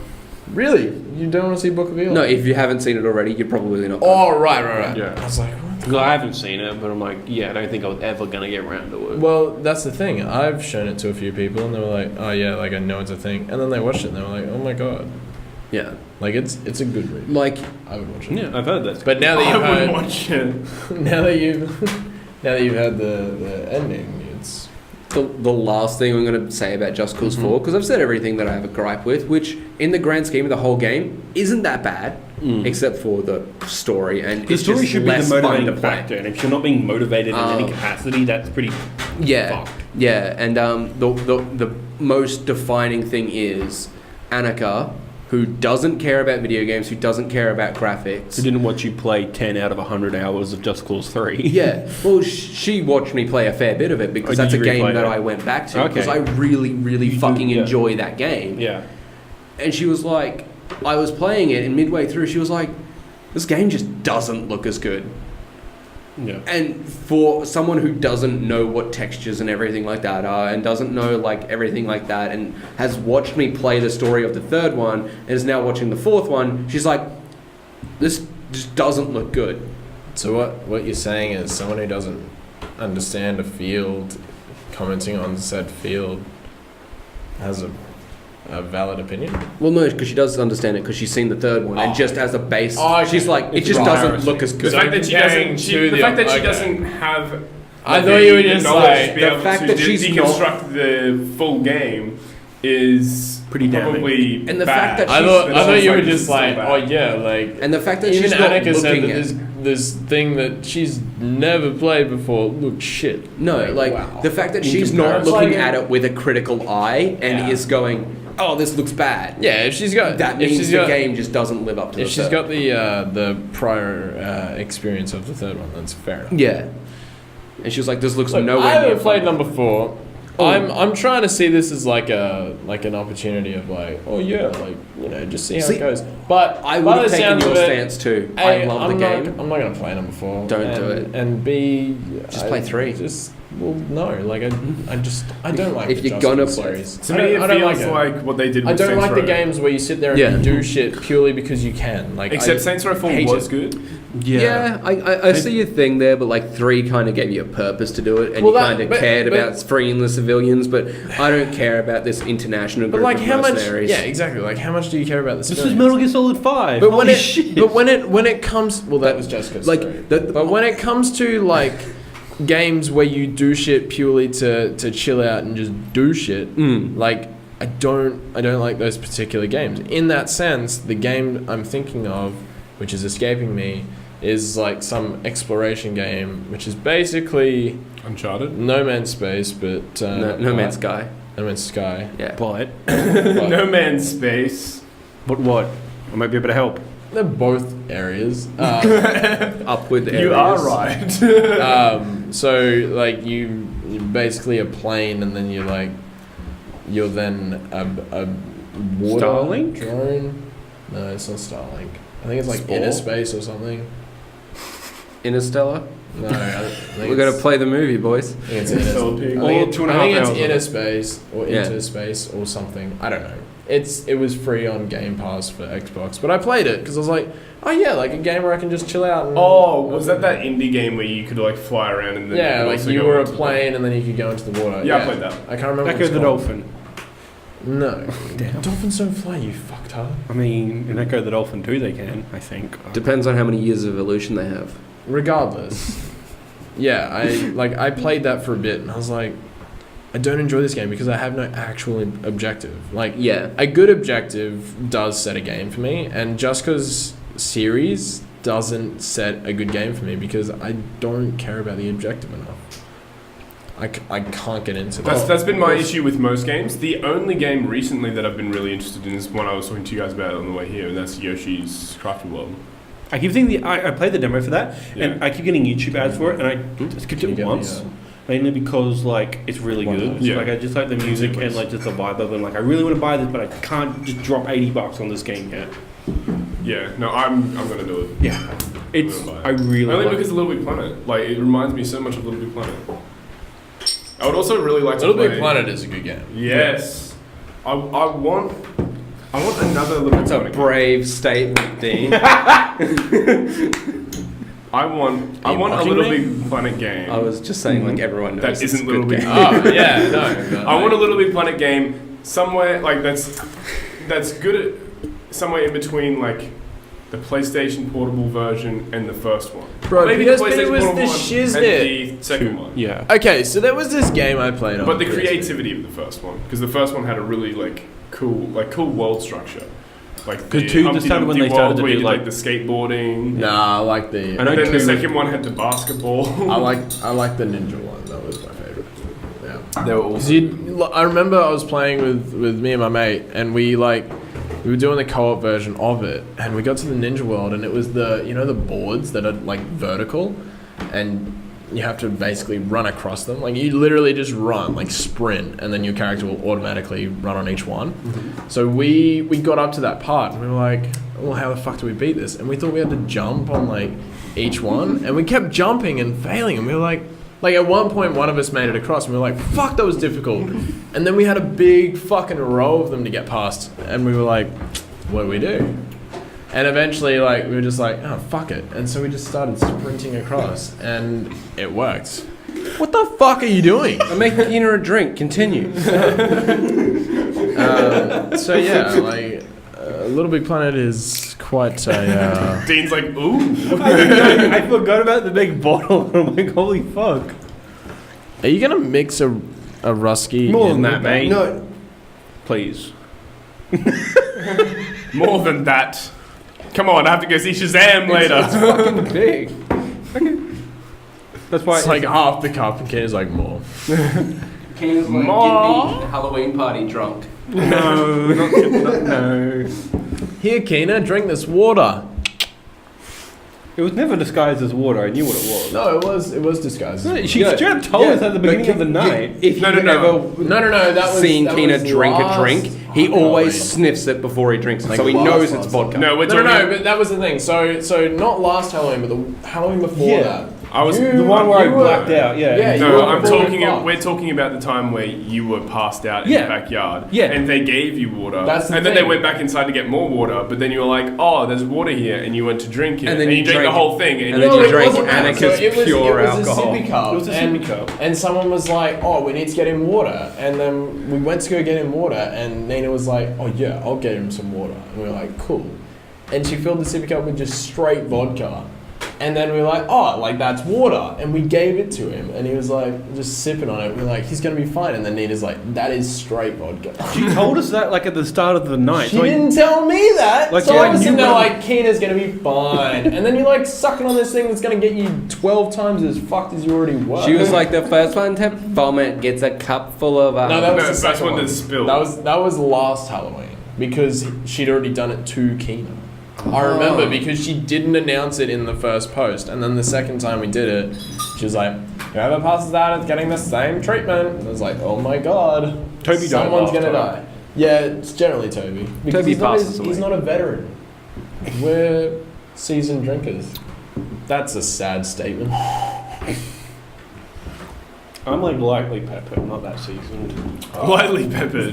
really, you don't want to see Book of Eli? No, if you haven't seen it already, you're probably not. Oh, right. Yeah. I was like, what? Because I haven't seen it, but I'm like, yeah, I don't think I was ever gonna get around to it. Well, that's the thing. I've shown it to a few people, and they were like, "Oh yeah, like I know it's a thing." And then they watched it, and they were like, "Oh my god, Yeah. like it's a good movie. Like I would watch it." Yeah, I've heard that. But now that I you've wouldn't heard, watch it. now that you've had the ending, it's the last thing I'm going to say about Just Cause 4, because I've said everything that I have a gripe with, which in the grand scheme of the whole game isn't that bad, except for the story, and The it's story just should be less the fun to motivating play. factor, and if you're not being motivated in any Um, capacity, that's pretty Yeah, fucked. yeah, and the most defining thing is Annika, who doesn't care about video games, who doesn't care about graphics. I didn't watch you play 10 out of 100 hours of Just Cause 3. Yeah, well, she watched me play a fair bit of it because Oh, that's a did you game replay that it? I went back to Okay. because I really, really You fucking do, yeah. enjoy that game. Yeah. And she was like, I was playing it, and midway through, she was like, this game just doesn't look as good. Yeah. And for someone who doesn't know what textures and everything like that are, and doesn't know like everything like that, and has watched me play the story of the third one, and is now watching the fourth one, she's like, this just doesn't look good. so. What you're saying is someone who doesn't understand a field, commenting on said field, has a valid opinion. Well, no, because she does understand it because she's seen the third one, and Oh. just as a base, Oh, okay. she's like, it It's just right. doesn't look as The good. fact that she comparing doesn't, to the the- fact that she okay. doesn't have. I the- thought you were the just knowledge like- to be the able fact to that she's deconstruct the full game is Pretty damning. probably And the bad. fact that I she's- thought But you it's were like, just it's like, so oh bad. yeah, like. And the fact that Even she's not Annika said looking that at... this thing that she's never played before looked shit. No, like wow. the fact that In she's not comparison. looking It's like at it with a critical eye and Yeah. is going, oh, this looks bad. Yeah, if she's got That means the game just doesn't live up to If the she's third. got the prior experience of the third one, that's fair enough. Yeah. And she was like, this looks Look, nowhere I near haven't played fun. number 4. Oh. I'm trying to see this as like an opportunity of like, oh yeah, like, you know, just see how it goes. But I would by have the taken sounds your of it, stance too. A, I love the I'm game. I'm not gonna play number 4. Don't do it. And B, Just play 3. Just no, like I don't like. If the you're Just gonna Cause play. series. To me, it I don't feels like it. like what they did with I don't Saints like the Row. games where you sit there and Yeah. you do shit purely because you can. Like, Except Saints Row 4 hate was it. good. Yeah, I see your thing there, but like 3 kind of gave you a purpose to do it, and Well, you that- kind of but- cared but- about freeing the civilians. But I don't care about this international But group like of how much? mercenaries. Yeah, exactly. Like how much do you care about this? This is Metal Gear Solid 5. But when Holy it shit. but when it comes, well, that was just cause Like, 3. the- But when it comes to like games where you do shit purely to chill out and just do shit, like I don't like those particular games. In that sense, the game I'm thinking of, which is escaping me, is like some exploration game, which is basically Uncharted. No Man's Space, but No Man's Sky. No Man's Sky. Yeah. But No Man's Space. what? I might be able to help. They're both areas. Up with You areas. are right. So like you're basically a plane, and then you're then a water Starlink? drone. No, it's not Starlink. I think it's like Spore? Inner Space or something. Interstellar. No, I think We're gonna play the movie, boys. I think it's Inner, Solid Pig. I All think, 2.5 I think it's hours of Inner it. Space or Yeah. Into Space or something. I don't know. It was free on Game Pass for Xbox, but I played it because I was like, oh yeah, like a game where I can just chill out. And, Oh, was that indie game where you could like fly around and then Yeah, could like also you go were a into the- plane and then you could go into the water. Yeah, I played that. I can't remember. Echo what it's the called. Dolphin. No, dolphins don't fly. You fucktard. I mean, in Echo the Dolphin 2 they can, I think. Depends on how many years of evolution they have. Regardless, yeah, I played that for a bit and I was like, I don't enjoy this game because I have no actual objective. Like, Yeah. a good objective does set a game for me, and Just Cause series doesn't set a good game for me because I don't care about the objective enough. I can't get into that. That's been my issue with most games. The only game recently that I've been really interested in is one I was talking to you guys about on the way here, and that's Yoshi's Crafted World. I keep thinking I played the demo for that, and Yeah. I keep getting YouTube ads for it, and I skipped Can you it get once, the, mainly because like it's really One of good. those? Yeah. Like I just like the music and like just the vibe of it. And, like I really want to buy this, but I can't just drop $80 on this game yet. Yeah, no, I'm gonna do it. Yeah, it's I'm gonna buy it. I really Only like because of Little Big Planet. Like it reminds me so much of Little Big Planet. I would also really like to Little play. Big Planet is a good game. Yes, I want another Little That's Big a Planet. brave statement, Dean. I want Are you a mocking Little me? Big Planet game. I was just saying, like everyone knows That it's isn't a good Little Big game. Oh yeah, no. I want a Little Big Planet game somewhere like that's good at somewhere in between like the PlayStation Portable version and the first one. Bro, Maybe PSP the PlayStation was Portable the one shiznit. and the second one. Yeah. Okay, so there was this game I played on. But the PSP. creativity of the first one, because the first one had a really cool world structure. Like the 2 Humpty started when Dumpty they started world to where do, you did, like- the skateboarding. Nah, I like the. I know And then the 2 second one had the basketball. I like the ninja one. That was my favorite. Yeah. They were awesome. I remember I was playing with me and my mate, and we were doing the co-op version of it, and we got to the ninja world, and it was the boards that are like vertical, and you have to basically run across them. Like you literally just run, like sprint, and then your character will automatically run on each one. Mm-hmm. So we got up to that part, and we were like, well, how the fuck do we beat this? And we thought we had to jump on like each one, and we kept jumping and failing, and we were like at one point one of us made it across, and we were like, fuck, that was difficult. And then we had a big fucking row of them to get past, and we were like, what do we do? And eventually, we were just like, oh, fuck it. And so we just started sprinting across, and it worked. What the fuck are you doing? I'm making Keena a drink. Continue. So yeah, Little Big Planet is quite a. Dean's like, ooh. I forgot about the big bottle. I'm like, holy fuck. Are you gonna mix a Rusky? More in than that, with mate. No. Please. More than that. Come on, I have to go see Shazam later. It's fucking big. That's why It's like half the cup, and Ken's like more. Keena's like, More. get me Halloween party drunk. No, no. Here, Keena, drink this water. It was never disguised as water. I knew what it was. No, it was disguised. She straight up told us at the beginning of the night. If No, you've no, no. ever No, that was seen that Keena was drink a last drink, he Halloween. always sniffs it before he drinks it, Like so he last knows it's Halloween. vodka. No, we're No, talking. but that was the thing. So not last Halloween, but the Halloween before Yeah. that. I was The one where I blacked out. Yeah. you No, were I'm fully talking. fucked. We're talking about the time where you were passed out in Yeah. the backyard. Yeah. And they gave you water. That's the and then they thing. went back inside to get more water. But then you were like, "Oh, there's water here," and you went to drink it. And then you you drank the drank- whole thing. and then you it drank wasn't that. Anarchist it was pure a alcohol. sippy cup. It was a and, sippy cup. And someone was like, "Oh, we need to get him water." And then we went to go get him water, and Nina was like, "Oh yeah, I'll get him some water." And we were like, "Cool." And she filled the sippy cup with just straight vodka. And then we were like, "Oh, like that's water." And we gave it to him, and he was like, just sipping on it. We were like, "He's gonna be fine." And then Nina's like, "That is straight vodka." She told us that like at the start of the night. She So I- didn't tell me that. Like, So yeah, I was you sitting there were- like, Keena's gonna be fine. And then you're like sucking on this thing that's gonna get you 12 times as fucked as you already were. She was like, the first one to vomit gets a cup full of no, that was No, the that's second when one. the spill. That was last Halloween because she'd already done it to Keena. I remember because she didn't announce it in the first post, and then the second time we did it, she was like, "Whoever passes out is getting the same treatment." And I was like, "Oh my god, Toby died someone's last gonna time. die." Yeah, it's generally Toby. Because Toby he's not, passes away. he's not a veteran. We're seasoned drinkers. That's a sad statement. I'm like lightly peppered, not that seasoned. Lightly peppered,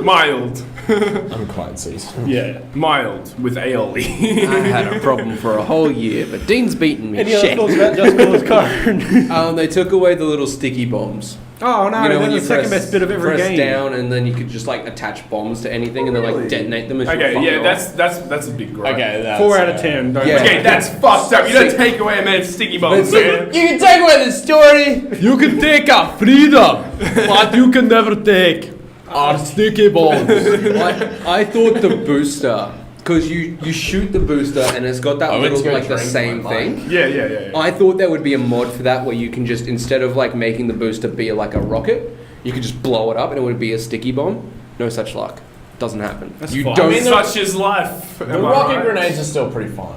mild, I'm quite seasoned. Yeah. mild with aioli. I had a problem for a whole year, but Dean's beaten me. Any other Shit. thoughts about Just Cause Kyron? They took away the little sticky bombs. Oh no, You know, that's when you the second press, best bit of every press game. down, and then you could just like attach bombs to anything, and then like detonate them. As you Okay, fuck yeah, it off. that's a big gripe. Okay, that's 4 out of 10. Don't Yeah. Okay, that's fucked up. You don't take away a man's sticky bombs, man. You can take away the story. You can take our freedom, but you can never take our sticky bombs. I thought the booster, because you shoot the booster and it's got that I went little to go like the drink same my thing. mic. Yeah. I thought there would be a mod for that where you can just, instead of like making the booster be like a rocket, you could just blow it up and it would be a sticky bomb. No such luck. Doesn't happen. That's You fine. don't. I mean, Such is life. The rocket grenades are still pretty fun.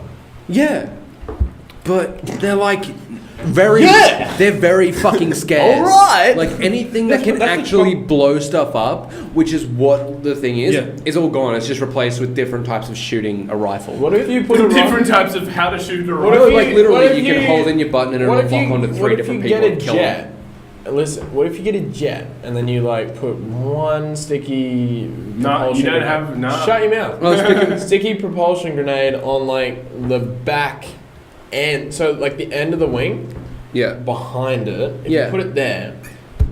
Yeah, but they're like very. Yeah. They're very fucking scarce. All right. Like anything that can that's the actually blow stuff up, which is what the thing is, Yeah. is all gone. It's just replaced with different types of shooting a rifle. What if you put a Different types of how to shoot a What No, if rocket. like you- literally, what if you can you- hold in your button and it'll What if lock you, onto what 3 if different you people get and a kill them. jet? Listen, what if you get a jet and then you like put one sticky No, you propulsion don't grenade- have no. Shut your mouth. Oh, Sticky propulsion grenade on like the back end, so like the end of the wing Yeah. behind it. If Yeah. you put it there,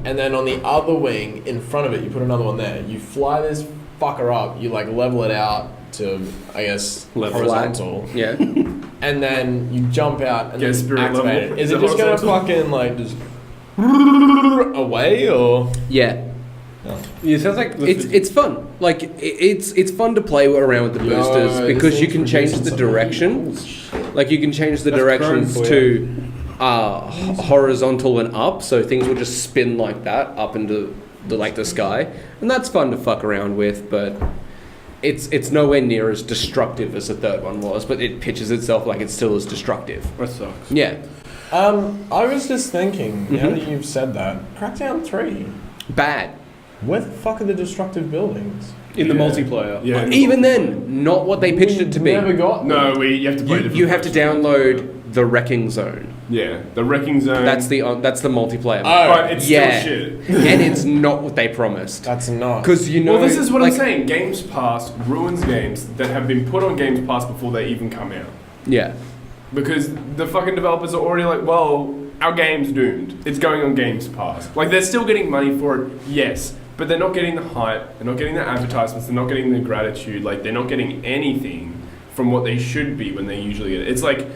and then on the other wing in front of it, you put another one there. You fly this fucker up. You like level it out to, I guess, Level horizontal, Yeah. and then you jump out and Get then spirit activate level. it. Is Is it it just gonna horizontal? fucking like just away or? Yeah. It sounds like It's fun. Like it's fun to play around with the Yo, boosters this because you thing's can change producing the some really direction. cool shit. Like you can change the That's directions chrome for to horizontal and up, so things will just spin like that up into the sky, and that's fun to fuck around with. But it's nowhere near as destructive as the third one was. But it pitches itself like it's still as destructive. that sucks. Yeah, I was just thinking, now Mhm. that you've said that, Crackdown 3, bad. where the fuck are the destructive buildings? In the Yeah. multiplayer. Yeah. Even then, not what they pitched it to be. Never got them. No, you have to play. You have to download the Wrecking Zone. Yeah, the wrecking zone. That's the multiplayer. Oh, But it's Yeah. still shit. And it's not what they promised. That's not. Because you know, Well, this is what like, I'm saying. Games Pass ruins games that have been put on Games Pass before they even come out. Yeah, Because the fucking developers are already like, well, our game's doomed. It's going on Games Pass. Like, they're still getting money for it, yes. But they're not getting the hype. They're not getting the advertisements. They're not getting the gratitude. Like, they're not getting anything from what they should be when they usually get it. It's like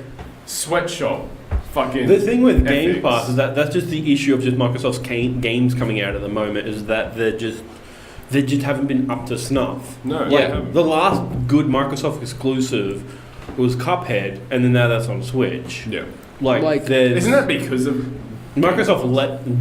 sweatshop fucking The thing with Game ethics. Pass is that's just the issue of just Microsoft's games coming out at the moment is that they just haven't been up to snuff. No, Like, they haven't. the last good Microsoft exclusive was Cuphead, and then now that's on Switch. Yeah. Like Like, there's Isn't that because of Microsoft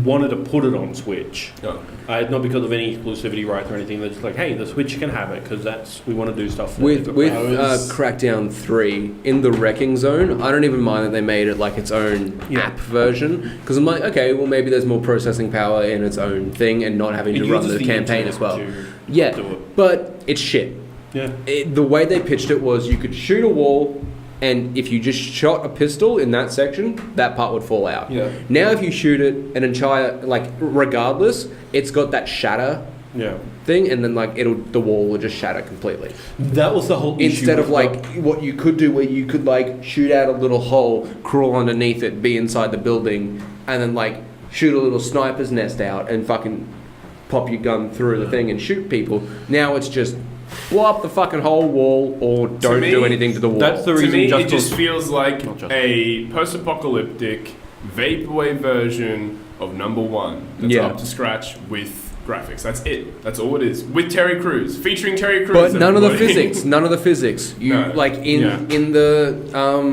wanted to put it on Switch. Oh. Not because of any exclusivity rights or anything. They're just like, hey, the Switch can have it because we want to do stuff for With different players. Crackdown 3 in the Wrecking Zone, I don't even mind that they made it like its own app version, because I'm like, okay, well maybe there's more processing power in its own thing and not having It to run uses the campaign as well. to Yeah, do it. but it's shit. Yeah. The way they pitched it was you could shoot a wall, and if you just shot a pistol in that section, that part would fall out. Yeah. Now if you shoot it an entire, like, regardless, it's got that shatter Yeah. thing, and then like the wall will just shatter completely. That was the whole issue. Instead of with like what you could do, where you could like shoot out a little hole, crawl underneath it, be inside the building, and then like shoot a little sniper's nest out and fucking pop your gun through the thing and shoot people. Now it's just blow up the fucking whole wall or don't do anything to the wall. That's the To reason. me, Just it just Cause- feels like Not Just a post-apocalyptic vaporwave version of number 1 that's Yeah. up to scratch with graphics. That's it. That's all it is. With Terry Crews, featuring Terry Crews. but none of the everybody. physics. None of the physics. You No. like in Yeah. the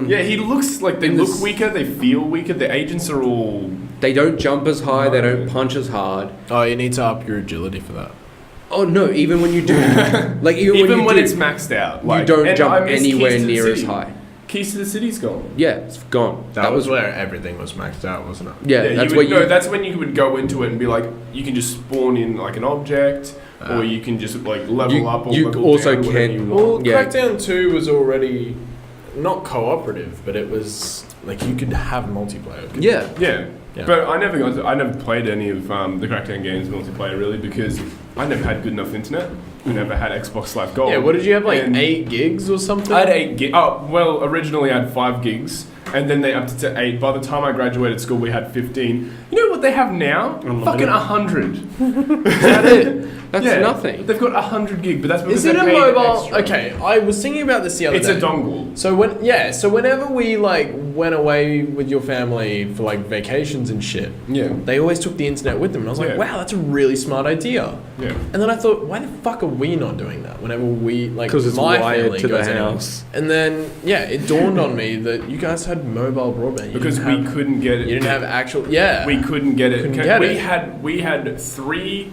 Yeah, he looks like they in look this- weaker. They feel weaker. The agents are all. they don't jump as high. They No. don't punch as hard. Oh, you need to up your agility for that. Oh no! Even when you do, like even, When you do, it's maxed out, you don't and jump I miss anywhere Keys to the near as City. high. Keys to the City's gone. Yeah, it's gone. That was where everything was maxed out, wasn't it? Yeah, you that's would, what you. No, that's when you would go into it and be like, you can just spawn in like an object, or you can just like level You- up or you level also down, whatever can- you want. Well, Yeah. Crackdown 2 was already not cooperative, but it was like you could have multiplayer. couldn't you? Yeah. Yeah. Yeah. But I never played any of the Crackdown games multiplayer really because I never had good enough internet. I never had Xbox Live Gold. Yeah, what did you have, like And 8 gigs or something? I had 8 gigs. Oh, well, originally I had 5 gigs, and then they upped it to 8. By the time I graduated school, we had 15. You know what they have now? Unlimited. Fucking 100. Is that it? That's Yeah, nothing. They've got 100 gig, but that's because Is it they a paid mobile? extra. Okay, I was thinking about this the other It's day. a dongle. So whenever we like went away with your family for like vacations and shit, Yeah. they always took the internet with them, and I was like, Yeah. wow, that's a really smart idea. Yeah. And then I thought, why the fuck are we not doing that? Whenever we like, 'Cause it's my wired family to the goes anywhere. house. And then it dawned on me that you guys had mobile broadband. You Because didn't we have, couldn't get it. you didn't have actual. We couldn't get it. Couldn't get we it. had 3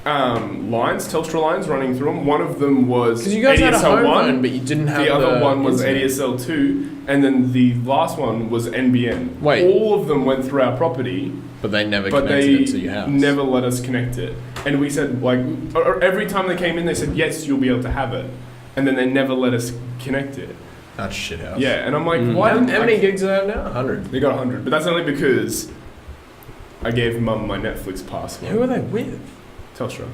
lines, Telstra lines running through them. One of them was because you guys had a home ADSL1. phone, but you didn't have The other one was internet. ADSL2, and then the last one was NBN. Wait. All of them went through our property, But they never but connected they it to your house. never let us connect it. And we said, like, or every time they came in, they said, yes, you'll be able to have it. And then they never let us connect it. That's shit house. Yeah, and I'm like, Mm. why How didn't many gigs do they have now? 100. They got 100, but that's only because I gave Mum my Netflix password. Who are they with? Telstra.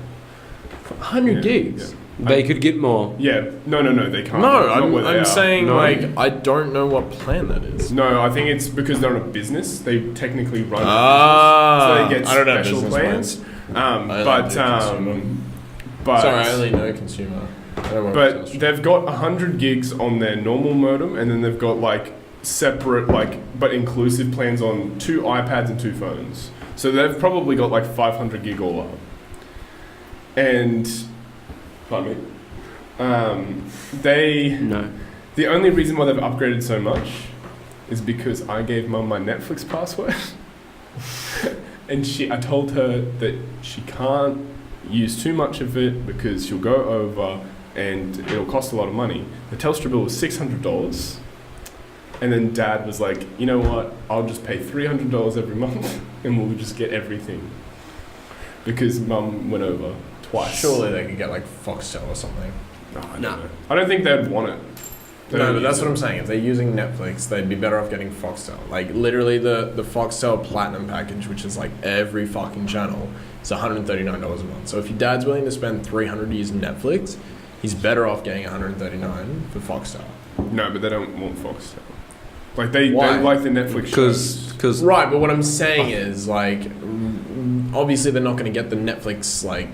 100 Yeah, gigs. They could get more. Yeah, no, they can't. No, Not where they I'm are. saying No. like I don't know what plan that is. No, I think it's because they're in a business. They technically run Ah, a business, so they get I don't have special business plans. I only But do consumer. but Sorry, I only know consumer. I don't work but with Telstra. they've got 100 gigs on their normal modem, and then they've got like separate but inclusive plans on 2 iPads and 2 phones. So they've probably got like 500 gig all up. And pardon me. No. The only reason why they've upgraded so much is because I gave Mum my Netflix password. And I told her that she can't use too much of it because she'll go over and it'll cost a lot of money. The Telstra bill was $600. And then Dad was like, you know what, I'll just pay $300 every month and we'll just get everything. Because Mum went over twice. Surely they could get like Foxtel or something. No, I don't Nah. know. I don't think they'd want it. They No, don't but that's use what it. I'm saying. If they're using Netflix, they'd be better off getting Foxtel. Like literally the Foxtel Platinum package, which is like every fucking channel, is $139 a month. So if your dad's willing to spend $300 using Netflix, he's better off getting $139 for Foxtel. No, but they don't want Foxtel. Like they Why? like the Netflix shows. Because Right, but what I'm saying is like, obviously they're not going to get the Netflix like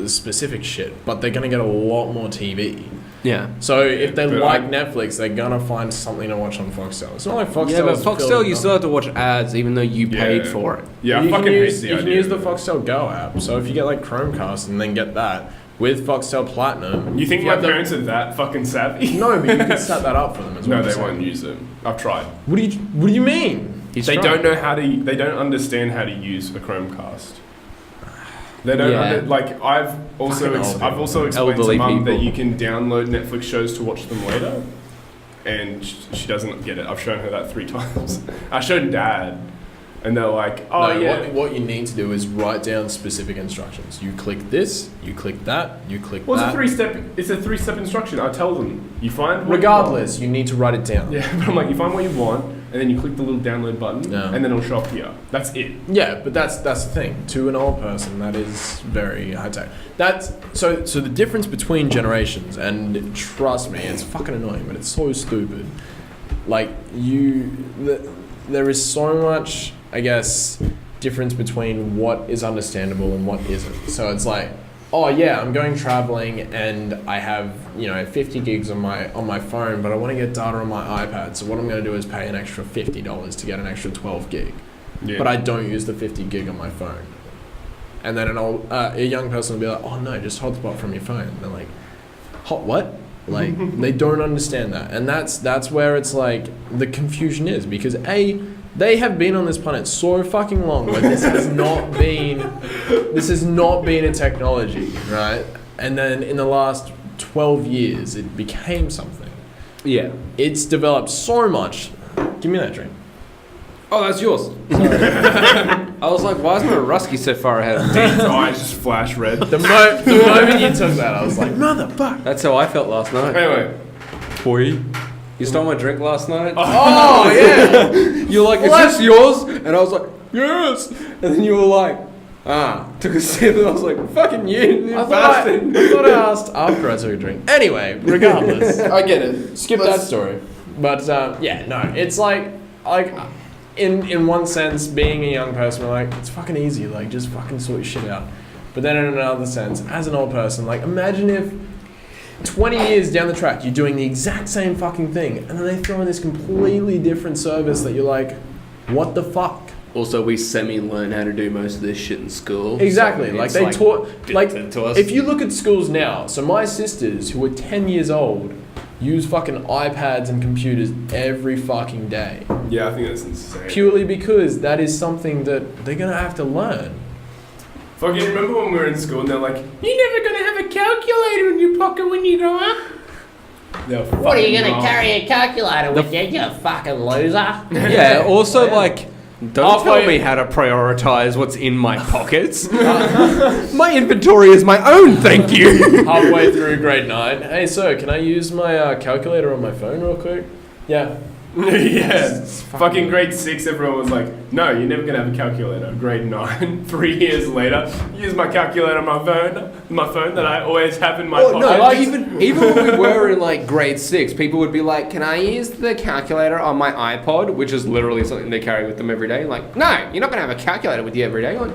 specific shit, but they're going to get a lot more TV. yeah. So if they But like I- Netflix, they're gonna find something to watch on Foxtel. It's not like Foxtel. Yeah, but is filled Foxtel, with you still have to watch ads even though you paid Yeah. for it. Yeah, I you fucking can hate use, the you idea. can use the of it. Foxtel Go app. So if you get like Chromecast and then get that with Foxtel Platinum, You think if my have the- parents are that fucking savvy? No, but you can set that up for them as well. No, they so- won't use it. I've tried. What do you mean? They don't know how to. They don't understand how to use a Chromecast. They don't I've also explained to Elderly Mum that people. you can download Netflix shows to watch them later, and she doesn't get it. I've shown her that 3 times. I showed Dad, and they're like, "Oh No, yeah." What you need to do is write down specific instructions. You click this, you click that, you click Well, that. it's a 3-step instruction. I tell them you find what Regardless, you need to write it down. Yeah, but I'm like, you find what you want, and then you click the little download button, Yeah. and then it'll show up here. That's it. Yeah, but that's the thing. To an old person, that is very high tech. That's so the difference between generations, and trust me, it's fucking annoying, but it's so stupid. Like there is so much, I guess, difference between what is understandable and what isn't. So it's like, oh yeah, I'm going traveling and I have 50 gigs on my phone, but I want to get data on my iPad. So what I'm going to do is pay an extra $50 to get an extra 12 gig. Yeah. But I don't use the 50 gig on my phone. And then a young person will be like, oh no, just hotspot from your phone. And they're like, hot what? Like, they don't understand that. And that's where it's like the confusion is, because they have been on this planet so fucking long where this has not been a technology, right? And then in the last 12 years it became something. Yeah. It's developed so much. Give me that drink. Oh, that's yours. I was like, why is my Rusky so far ahead of me? Dean's eyes just flash red. The moment you took that, I was like, motherfucker. That's how I felt last night. Anyway, Boy. You stole my drink last night? Oh yeah. You're like, is this yours? And I was like, yes. And then you were like, took a sip, and I was like, fucking you I bastard. thought I asked after I took a drink. Anyway, regardless, I get it. Skip that story. But it's like in one sense, being a young person, like, it's fucking easy. Like, just fucking sort your shit out. But then in another sense, as an old person, like, imagine if 20 years down the track, you're doing the exact same fucking thing, and then they throw in this completely different service that you're like, what the fuck? Also, we semi-learn how to do most of this shit in school. Exactly. So like, it's they taught... Like, built into us. if you look at schools now, so my sisters, who are 10 years old, use fucking iPads and computers every fucking day. yeah, I think that's insane. Purely because that is something that they're going to have to learn. Fucking remember when we were in school and they're like, you're never going to have a calculator in your pocket when you grow up? What are you going to carry a calculator with you, you fucking loser? Yeah, also, like, don't Halfway- tell me how to prioritize what's in my pockets. My inventory is my own, thank you. Halfway through grade 9, hey, sir, can I use my calculator on my phone real quick? Yeah. Yeah. Fucking grade 6, everyone was like, no, you're never going to have a calculator. Grade 9, 3 years later, use my calculator on my phone that I always have in my pocket. No, like even when we were in like grade 6, people would be like, can I use the calculator on my iPod? Which is literally something they carry with them every day. Like, no, you're not going to have a calculator with you every day. Like,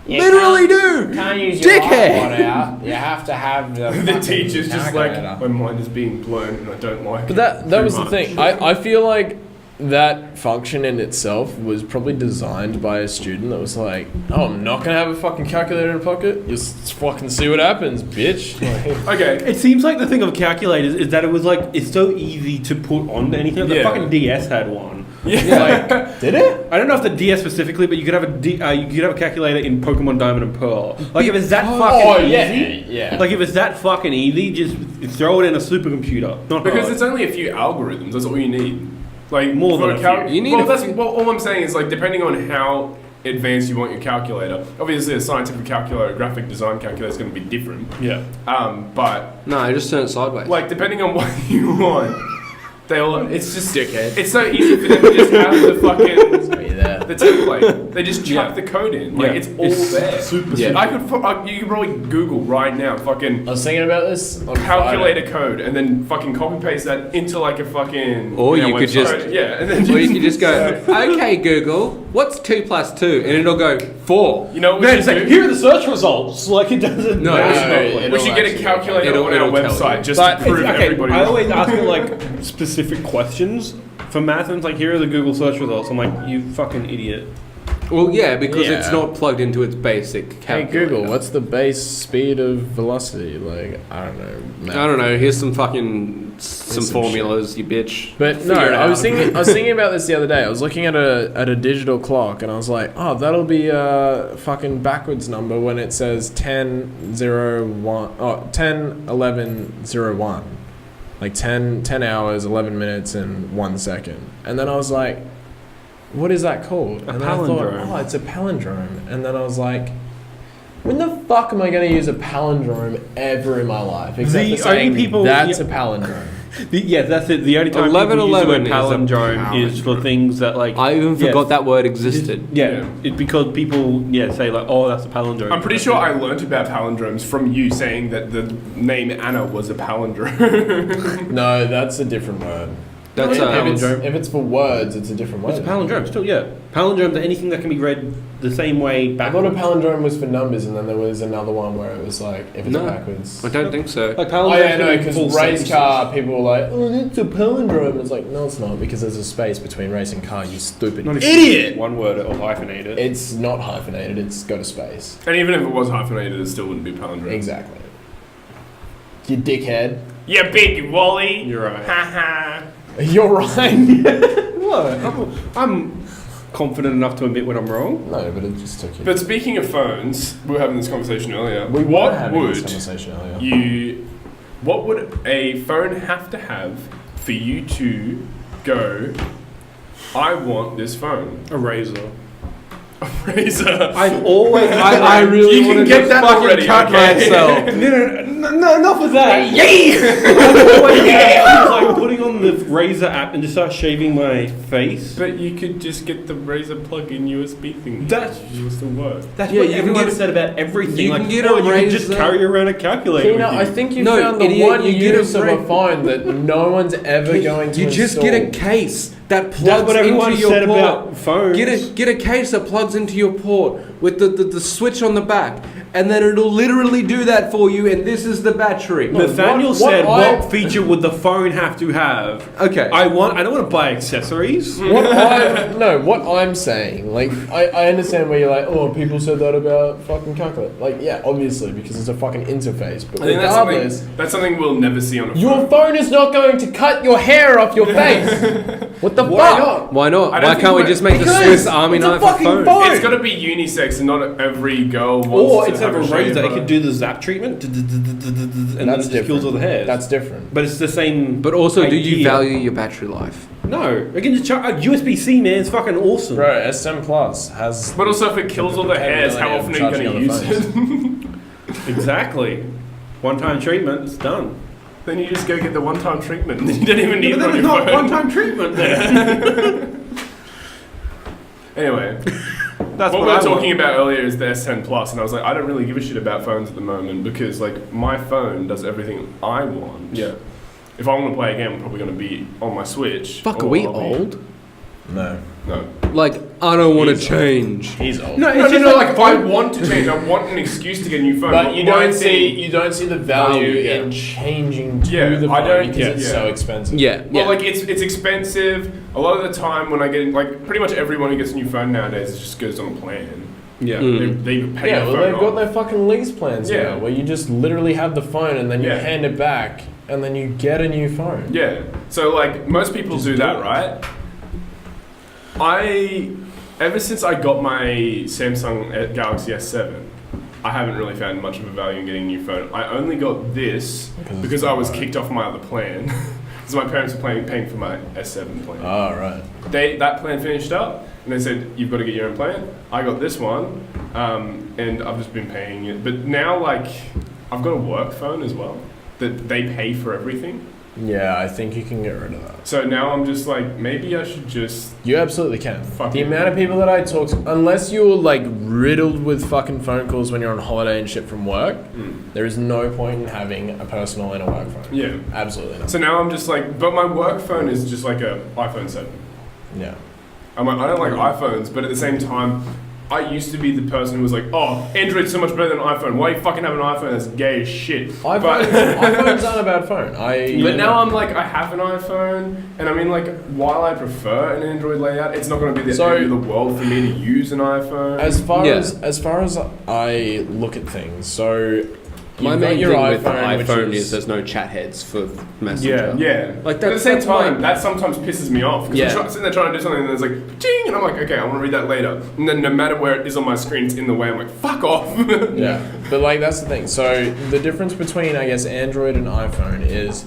You literally do! Can't use your Dickhead! iPod out. You have to have the The fucking teacher's just like, calculator. my mind is being blown and I don't like But it. that too was the much. thing. I feel like that function in itself was probably designed by a student that was like, oh, I'm not going to have a fucking calculator in a pocket. Just fucking see what happens, bitch. Like, Okay. It seems like the thing of calculators is that it was like, it's so easy to put on anything. The Yeah. fucking DS had one. Yeah. Like, did it? I don't know if the DS specifically, but you could have you could have a calculator in Pokemon Diamond and Pearl. Like if it's that fucking easy, yeah. like if it's that fucking easy, just throw it in a supercomputer. Not Because hard. it's only a few algorithms. That's all you need. Like More for than a few. You need well, a that's few. well, all I'm saying is like depending on how advanced you want your calculator. Obviously, a scientific calculator, a graphic design calculator is going to be different. Yeah. But No, I just turn it sideways. like depending on what you want, it's just Dickhead. It's so easy for them to just have the fucking Are you there? the template. They just chuck Yeah. the code in. Like Yeah. it's all there. Super. Yeah. I could you could probably Google right now fucking I was thinking about this on calculator Friday. code and then fucking copy paste that into like a fucking Or you could website. just- and then Or you can just go, okay, Google, what's 2 + 2? And it'll go, 4. you know what Man, we it's should like do? here are the search results. Like it doesn't. No, it'll We should get a actually- calculator it'll- on our it'll tell website you. just But to prove okay, everybody I wrong. always ask it like specific questions for math, and it's like here are the Google search results. I'm like, you fucking idiot. Well, yeah, because it's Yeah. not plugged into its basic Hey calculator. Google, what's the base speed of velocity? Like, I don't know. I don't know. Here's some fucking some some formulas, you bitch. But no, Figure it I was out. thinking about this the other day. I was looking at a digital clock, and I was like, oh, that'll be a fucking backwards number when it says 10:11:01, like 10 hours 11 minutes and 1 second. And then I was like, what is that called? A And then I thought, palindrome. oh, it's a palindrome. And then I was like, when the fuck am I going to use a palindrome ever in my life? Except The for saying only people- that's yeah. a palindrome. Yeah, that's it. The only time 1111 people use the word is a palindrome is for things that like. I even forgot that word existed. Yeah, it's because people say like, oh, that's a palindrome. I'm pretty sure I learnt about palindromes from you saying that the name Anna was a palindrome. No, that's a different word. That's if, a if it's for words, it's a different word. It's a palindrome still. Yeah, palindromes are anything that can be read the same way I backwards. thought a palindrome was for numbers, and then there was another one where it was like if it's No. backwards. I don't think so. Like Oh palindromes yeah, no, can be because full race sentences. car people were like, oh, it's a palindrome. It's like, no, it's not, because there's a space between race and car. You stupid Not if idiot. One word or hyphenated. It's not hyphenated. It's got a space. And even if it was hyphenated, it still wouldn't be palindrome. Exactly. You dickhead. Yeah, big Wally. You're right. Haha. You're right. What? I'm confident enough to admit when I'm wrong. No, but it just took you. But speaking of phones, we were having this conversation earlier. we were what having this would conversation earlier. what would a phone have to have for you to go, I want this phone? A razor. Razor. I've always. I really You can want to get just that fucking already, cut okay? myself. No, enough of that. I've always like putting on the razor app and just start shaving my face. But you could just get the razor plug-in USB thing. That's- it will still work. That's Yeah, what you can everyone get- said about everything. you like, can get oh, a you can just razor- carry around a calculator. Keena, with you. I think you No, found the idiot, one you get a use of a ra- phone that no one's ever going to You just install. get a case that plugs That's what everyone into your said port. about phones. Get a case that plugs into your port with the switch on the back, and then it'll literally do that for you. And this is the battery. Nathaniel what said, I- "What feature would the phone have to have?" Okay. I don't want to buy accessories. What I'm saying, like, I understand where you're like, oh, people said that about fucking calculator. Like, yeah, obviously, because it's a fucking interface. But I think regardless, that's something we'll never see on a your phone. phone is not going to cut your hair off your face. What the Why fuck? not? Why not? I don't Why think can't we we're- just make the Because Swiss Army it's a knife a fucking phone? phone. It's got to be unisex, and not every girl wants Or to instead have of a a razor, it shaver. could do the zap treatment, and then That's it just kills all the hairs. That's different. But it's the same. But also, do you idea. value your battery life? No, I can just charge USB-C, man. It's fucking awesome. Bro, S10 Plus has. But also, if it kills all the hairs, how often are you going to use it? Exactly. One-time treatment, it's done. Then you just go get the one-time treatment. You don't even need But it then on it's your not phone. one-time treatment. Then. Anyway, That's what what we were I talking want. about earlier is the S10 Plus, and I was like, I don't really give a shit about phones at the moment because like my phone does everything I want. Yeah. If I want to play a game, I'm probably going to be on my Switch. Fuck, or are we I'll be- old? No. No. Like, I don't want to He's change. He's old. No, No, it's no, just no, like if I want to change, I want an excuse to get a new phone. But you Why don't think- see the value Yeah. in changing to Yeah, the I phone don't- because yeah, it's yeah. so expensive. Yeah. Well, like it's expensive. A lot of the time when I get like pretty much everyone who gets a new phone nowadays just goes on a plan. Yeah. Mm. They pay Yeah, the well, phone they've got off. their fucking lease plans Yeah. now, where you just literally have the phone and then you Yeah. hand it back and then you get a new phone. Yeah. So like most people Just do do that, it. right? Ever since I got my Samsung Galaxy S7, I haven't really found much of a value in getting a new phone. I only got this Because because it's I was not- kicked off my other plan. Because my parents were paying for my S7 plan. Oh, right. That plan finished up, and they said you've got to get your own plan. I got this one, and I've just been paying it. But now, like, I've got a work phone as well that they pay for everything. Yeah, I think you can get rid of that. So now I'm just like, maybe I should just. You absolutely can. Fuck The it. amount of people that I talk to, unless you're like riddled with fucking phone calls when you're on holiday and shit from work, there is no point in having a personal and a work phone. Yeah. Absolutely not. So now I'm just like, but my work phone is just like a iPhone 7. Yeah. I'm like, I don't like iPhones, but at the same time, I used to be the person who was like, oh, Android's so much better than iPhone. Why you fucking have an iPhone? That's gay as shit. iPhones aren't a bad phone. But now I'm like, I have an iPhone, and I mean, like, while I prefer an Android layout, it's not going to be the end of the world for me to use an iPhone. As far as I look at things, so my you've main got your thing with the iPhone, iPhone is there's no chat heads for Messenger. Yeah. Like But at the same that's time, that sometimes pisses me off because Yeah. I'm sitting there trying to do something and there's like, ding, and I'm like, okay, I want to read that later. And then no matter where it is on my screen, it's in the way. I'm like, fuck off. Yeah, but like that's the thing. So the difference between I guess Android and iPhone is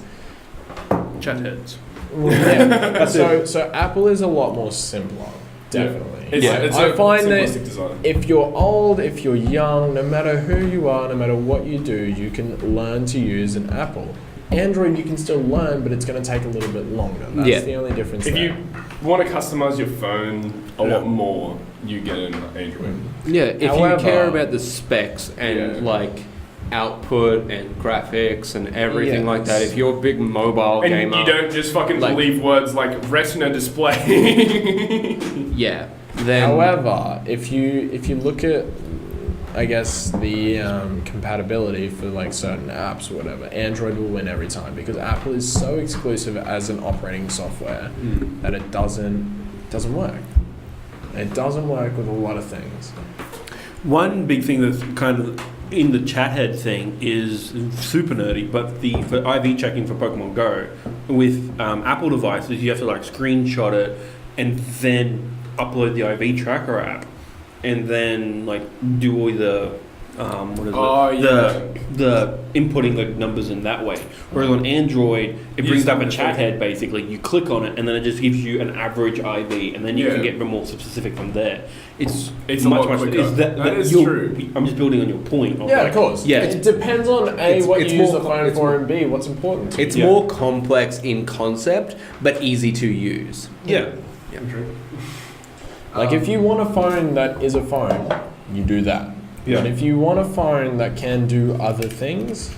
Chat heads. yeah. So Apple is a lot more simpler. Definitely. I find that design. if you're old, if you're young, no matter who you are, no matter what you do, you can learn to use an Apple. Android you can still learn, but it's going to take a little bit longer. That's the only difference. If there. you want to customize your phone a lot more, you get an Android. Yeah, if However- you care about the specs and like output and graphics and everything like that, if you're a big mobile And gamer, you don't just fucking like- believe words like retina display. yeah, then However, if you look at, I guess, the compatibility for like certain apps or whatever, Android will win every time because Apple is so exclusive as an operating software that it doesn't work. It doesn't work with a lot of things. One big thing that's kind of in the chat head thing is super nerdy, but for IV checking for Pokemon Go, with Apple devices, you have to like screenshot it and then upload the IV tracker app, and then like do all the the inputting the numbers in that way. Whereas on Android, it brings up a chat head basically. You click on it, and then it just gives you an average IV, and then you can get more specific from there. It's a lot quicker. That is true. I'm just building on your point. Yeah, of course. Yeah. It depends on what it's you use more the phone it's for, more- and B, what's important to it's you. more complex in concept but easy to use. Yeah. Like if you want a phone that is a phone, you do that. Yeah. And if you want a phone that can do other things,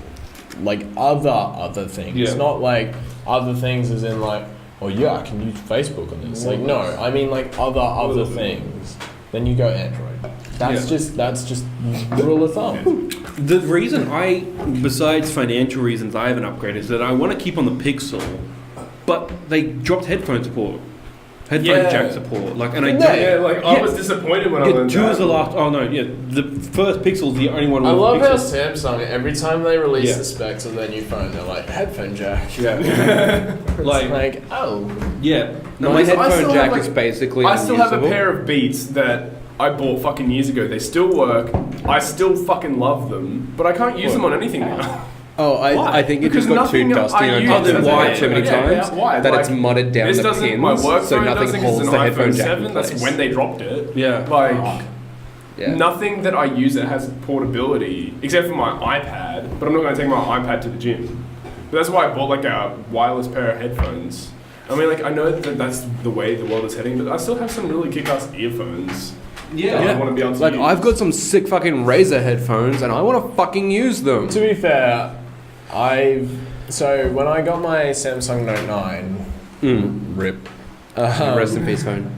like other things, not like other things as in like, oh yeah, I can use Facebook on this. Like no, I mean like other things. Then you go Android. That's just rule of thumb. The reason besides financial reasons, I haven't upgraded is that I want to keep on the Pixel, but they dropped headphone support. Headphone jack support, like, and I was disappointed when I learned two that. is the last. Oh no, the first Pixel's the only one. I with love how Pixel. Samsung, every time they release the specs of their new phone, they're like, headphone jack. Yeah, like, oh. Yeah. No, my I headphone still jack have, is basically I still have a unusable. pair of Beats that I bought fucking years ago. They still work. I still fucking love them, but I can't use them on anything now. Oh, I think it Because just got too nothing dusty I and use I've as touched a it head- so many times why? that it's Like, mudded down this the doesn't. pins, My work so phone nothing doesn't, 'cause holds it's the an headphone iPhone jack 7. in That's place. when they dropped it. Yeah. Like. Yeah. Nothing that I use that has portability, except for my iPad, but I'm not going to take my iPad to the gym. But that's why I bought like a wireless pair of headphones. I mean, like, I know that that's the way the world is heading, but I still have some really kick-ass earphones. that I want to be able to Like, use. I've got some sick fucking Razer headphones and I want to fucking use them. To be fair, so when I got my Samsung Note 9, RIP. Rest in peace, phone.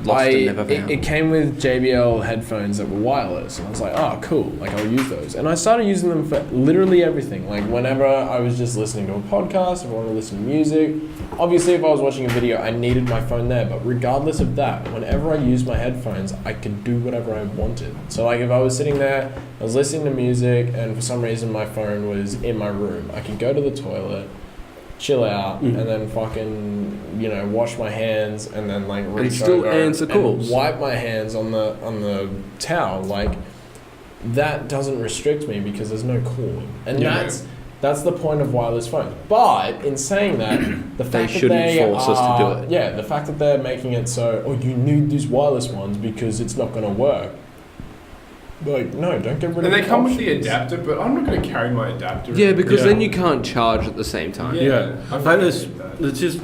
Lost and never found. It came with JBL headphones that were wireless, and I was like, oh, cool, like I'll use those. And I started using them for literally everything. Like whenever I was just listening to a podcast, if I wanted to listen to music. Obviously, if I was watching a video, I needed my phone there. But regardless of that, whenever I used my headphones, I could do whatever I wanted. So like if I was sitting there, I was listening to music, and for some reason my phone was in my room, I could go to the toilet, chill out, and then fucking, wash my hands, and then like reach still over answer calls. and wipe my hands on the towel. Like that doesn't restrict me because there's no cord, and that's the point of wireless phones. But in saying that, the fact that shouldn't they force us to do it. Yeah, the fact that they're making it so, you need these wireless ones because it's not going to work. Like, no, don't get rid of and they the come with the options. adapter, but I'm not going to carry my adapter. Yeah, because then you can't charge at the same time. It's just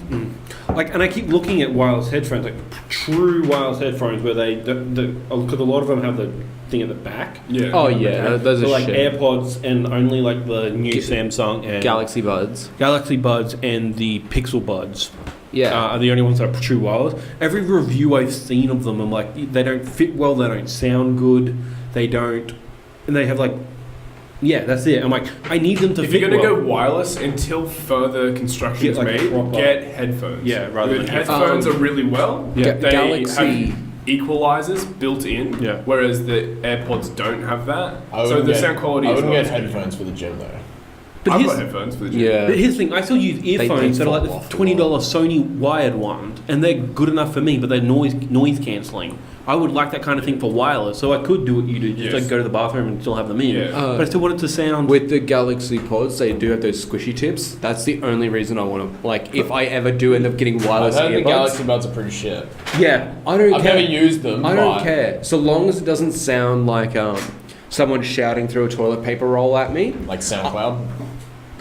like, and I keep looking at wireless headphones, like true wireless headphones, where because a lot of them have the thing at the back. Yeah. Oh yeah, those So are like shit. AirPods and only like the new Samsung and Galaxy Buds. Galaxy Buds and the Pixel Buds. Yeah. are the only ones that are true wireless. Every review I've seen of them, I'm like, they don't fit well, they don't sound good, they don't, and they have like, yeah, that's it. I'm like, I need them to If fit you're going to well. go wireless until further construction is Get, like, made, proper- get headphones. Yeah, rather than headphones are really well. Yeah. They Galaxy. have equalizers built in, Yeah. whereas the AirPods don't have that. I So wouldn't the get- sound quality I is wouldn't not get as good. headphones for the gym though. But I've here's, got headphones for the gym. Yeah. but here's the thing, I still use earphones that are like fall the off the $20 Sony wired ones, and they're good enough for me, but they're noise cancelling. I would like that kind of thing for wireless, so I could do what you do, just Yes. like go to the bathroom and still have them in. Yeah. But I still want it to sound... With the Galaxy Pods, they do have those squishy tips. That's the only reason I want to, like, if I ever do end up getting wireless I heard the earbuds. Galaxy Buds are pretty shit. yeah. I don't I've care. never used them. I don't but care. So long as it doesn't sound like someone shouting through a toilet paper roll at me. Like SoundCloud.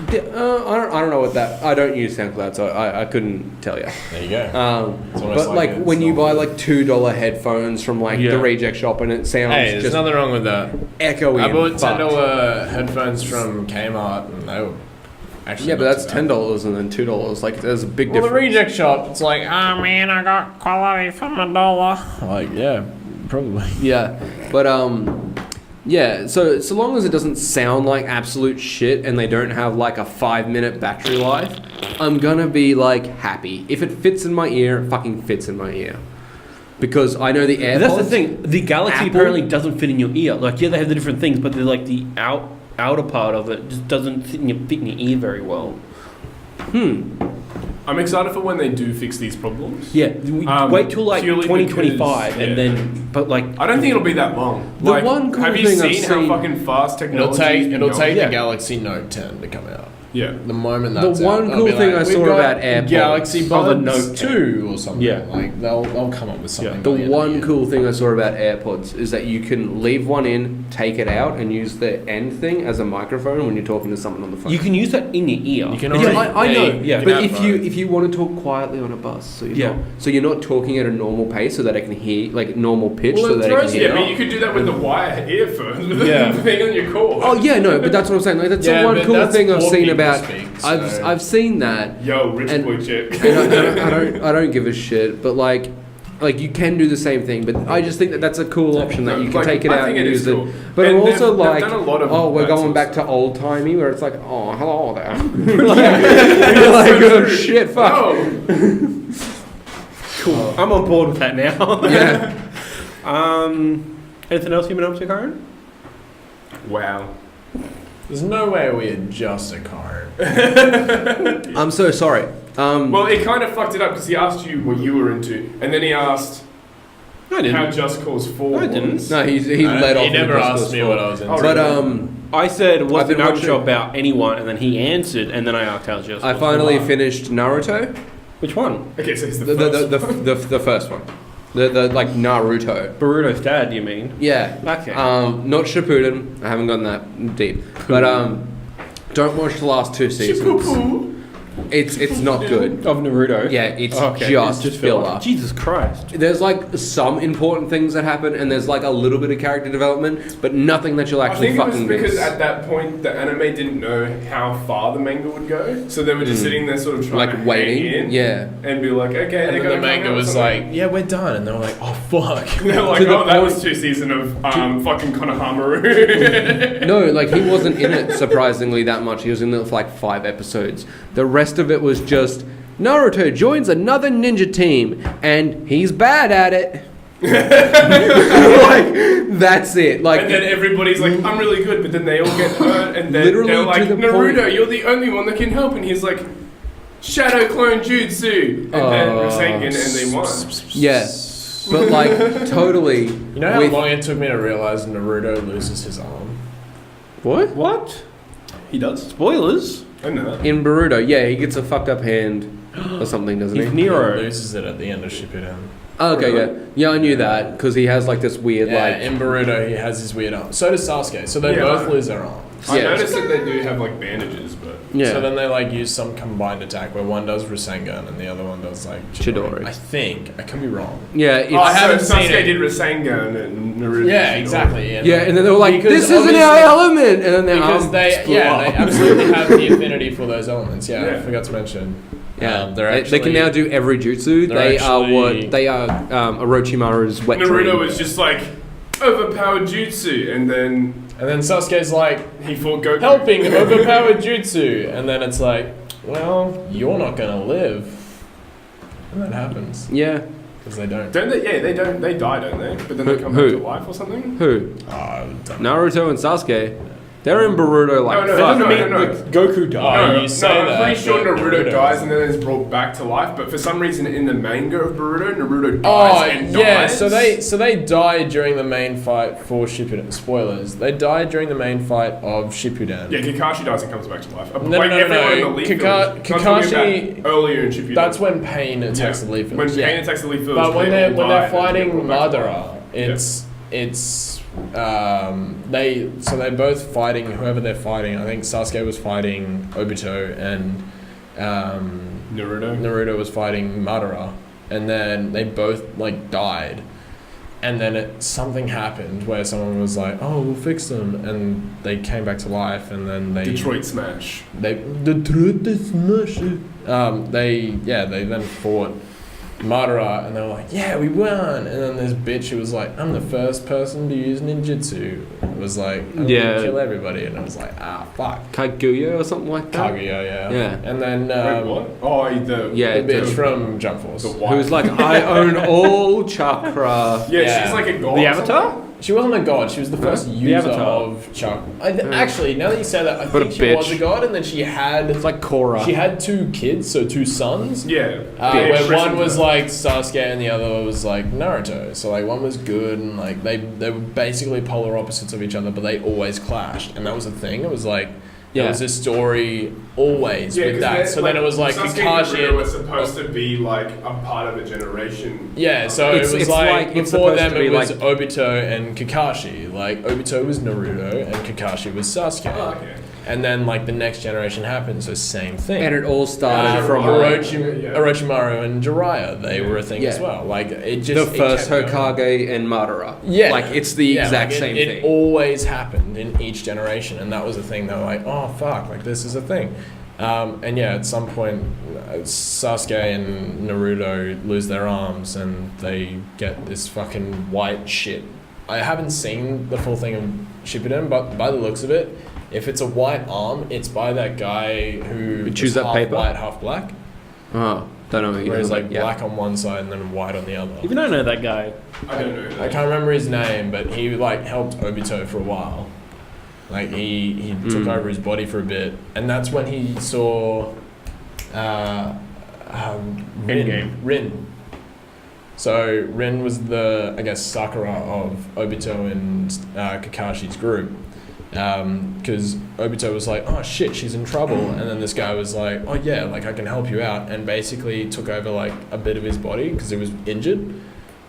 I don't know what that. I don't use SoundCloud, so I couldn't tell you. There you go. It's almost But like it's when you not- buy like $2 headphones from like Yeah. the reject shop and it sounds Hey, there's just nothing wrong with that. echoey. I and bought fucked. $10 headphones from Kmart, and they were actually Yeah, but not that's too bad. $10 and then $2. Like there's a big Well, the difference. reject shop, it's like, oh man, I got quality for my dollar. Like, yeah, probably. Yeah, but yeah. So long as it doesn't sound like absolute shit and they don't have like a 5-minute battery life, I'm gonna be like happy. If it fits in my ear, it fucking fits in my ear. Because I know the AirPods. That's the thing. The Galaxy Apple- apparently doesn't fit in your ear. Like, yeah, they have the different things, but they're like the outer part of it just doesn't fit in your ear very well. I'm excited for when they do fix these problems. Yeah, wait till like Purely 2025, because- and then, but like, I don't think it'll be that long. The Like, one cool have you thing I've seen how seen- fucking fast It'll technology take Yeah. the Galaxy Note 10 to come out. Yeah. The moment The that's one out, they'll cool be thing I "We've saw got about AirPods- Galaxy Oh, the Buds Note 2 or something. Yeah. Like they'll come up with something. The by end of one year. cool thing I saw about AirPods is that you can leave one in, take it out, and use the end thing as a microphone when you're talking to someone on the phone. you can use that in your ear. You can Yeah, already- I know. you can But have both. if you want to talk quietly on a bus, Yeah. so you're not talking at a normal pace, so that I can hear like normal pitch, Well, so it that I can throws, hear. yeah, but you could do that with the wire earphones with Yeah. the thing on your core. Oh yeah, no, but that's what I'm saying. Like that's Yeah, the one but cool that's thing I've poor seen people about. speak, I've so- I've seen that, Yo, rich And- boy chick. and I don't give a shit. But like you can do the same thing. But I just think that that's a cool option that you can Like, take it I out think and it is use cool. it. But And I'm also they've like, done a lot of oh, we're that going sort of back stuff. to old timey, where it's like, oh, hello there. You're like, oh shit, fuck. Oh, Cool. I'm on board with that now. Yeah. Anything else you've been up to, Kyron? wow. There's no way we adjust a car. I'm so sorry. Well, it kind of fucked it up because he asked you what you were into, and then he asked No, I didn't. how Just Cause 4 I didn't. was. No, he led off. He in the never Just asked me Cause what 4. I was into. Oh, But really? I said, I've what's the been Naruto watching- show about anyone? And then he answered, and then I asked how just. I finally finished Naruto. Which one? Okay, so it's the, The first the first one. The like Naruto. Boruto's dad, you mean? Yeah. Okay. Not Shippuden. I haven't gone that deep. But don't watch the last 2 seasons. Poo-poo. It's not good. Of Naruto? Yeah, it's Okay, just it's filler. Jesus Christ. There's like some important things that happen, and there's like a little bit of character development, but nothing that you'll I actually think it was fucking because miss. at that point the anime didn't know how far the manga would go, so they were just sitting there sort of trying Like to waiting. hang in Yeah. and be like, okay, and they're then gonna the manga come out was with like, something. yeah, we're done. And they were like, oh, fuck. They're like, to the oh, that was point- 2 seasons of fucking Konohamaru. No, like he wasn't in it surprisingly that much. He was in it for like 5 episodes. The rest of it was just Naruto joins another ninja team and he's bad at it. Like that's it. Like And then everybody's like, I'm really good, but then they all get hurt, and then Literally they're to like, the Naruto, point- you're the only one that can help, and he's like, Shadow Clone Jutsu, and then Rasengan, and they won. yeah, but like totally. You know how with- long it took me to realize Naruto loses his arm? What? What? He does? Spoilers? I know that. In Boruto, yeah, he gets a fucked up hand or something, doesn't He's he? He Nero. loses it at the end of Shippuden. Oh, okay, yeah, yeah, I knew that because he has like this weird Yeah, like. in Boruto he has his weird arm. So does Sasuke. So they Yeah, both I- lose their arms. I Yeah. noticed that they do have like bandages, but Yeah. So then they like use some combined attack where one does Rasengan and the other one does like Chidori. I think. I could be wrong. Yeah, it's, I haven't so seen Sasuke it. did Rasengan and Naruto. Yeah, did exactly. yeah, and then they were like, Because "This isn't our obviously- element," and then their Because arm they, split yeah, off. they absolutely have the affinity for those elements. Yeah, I Yeah. forgot to mention. Yeah, They're they can now do every jutsu. They are Orochimaru's wet dream. Naruto was just like overpowered jutsu, and then Sasuke's like he fought Goku. helping overpowered jutsu, and then it's like, well, you're not gonna live, and that happens Yeah. because they don't. Don't they? Yeah, they don't. They die, don't they? But then they come back to life or something. Who? Oh, Naruto and Sasuke. They're in Boruto like No, fuck. no. Goku died. No, You say I'm that, pretty sure but Naruto dies doesn't. and then is brought back to life. But for some reason, in the manga of Naruto Oh dies and yeah, dies. so they died during the main fight for Shippuden. Spoilers. They died during the main fight of Shippuden. Yeah, Kakashi dies and comes back to life. No. everyone in the leaf village. I'm talking Kakashi- about earlier in Shippuden. That's when Pain attacks the leaf When village. Pain attacks the leaf village, But when they they're all when die they're and then fighting get brought back to Madara, life. they're both fighting whoever they're fighting. I think Sasuke was fighting Obito and Naruto was fighting Madara, and then they both like died. And then something happened where someone was like, "Oh, we'll fix them," and they came back to life. And then they Detroit Smash. They then fought Madara, and they were like, "Yeah, we won!" And then this bitch who was like, "I'm the first person to use ninjutsu," was like, "I'm gonna kill everybody," and I was like, "Ah, fuck." Kaguya or something like that. Kaguya, yeah. Yeah. And then Wait, what? Oh, the bitch from Jump Force. the white. Who's like, I own all chakra. Yeah, she's like a god. The or something. Avatar? She wasn't a god. She was the first user Avatar. of chakra. Actually, now that you say that, I But think a she was bitch. a god, and then she had It's like Korra. she had 2 kids, so 2 sons. Yeah. Where Tristan one was to her. like Sasuke and the other was like Naruto. So like one was good and like they were basically polar opposites of each other, but they always clashed, and that was the thing. It was like there was this story always Yeah, with 'cause that. they're, So then it was like Sasuke and Kakashi. Naruto were supposed to be like a part of a generation. Yeah, so It's- it was it's like like- it's before supposed them to be it was like- Obito and Kakashi. Like Obito was Naruto and Kakashi was Sasuke. Oh, okay. And then like the next generation happened, so same thing. And it all started from Orochimaru and Jiraiya. They were a thing as Yeah. well. Like it just the first kept going. Hokage and Madara. Yeah, Like it's the exact same it thing. It always happened in each generation, and that was the thing. They were like, "Oh fuck, like this is a thing." And yeah, at some point, Sasuke and Naruto lose their arms, and they get this fucking white shit. I haven't seen the full thing of Shippuden, but by the looks of it, if it's a white arm, it's by that guy who choose is that half paper? white, half black. Oh, don't know who Where you he's like yeah. black on one side and then white on the other. Even I know that guy. I don't know. I can't remember his name, but he like helped Obito for a while. Like he took over his body for a bit, and that's when he saw Rin. So Rin was the Sakura of Obito and Kakashi's group. Because Obito was like, "Oh shit, she's in trouble," and then this guy was like, "Oh yeah, like I can help you out," and basically took over like a bit of his body because he was injured.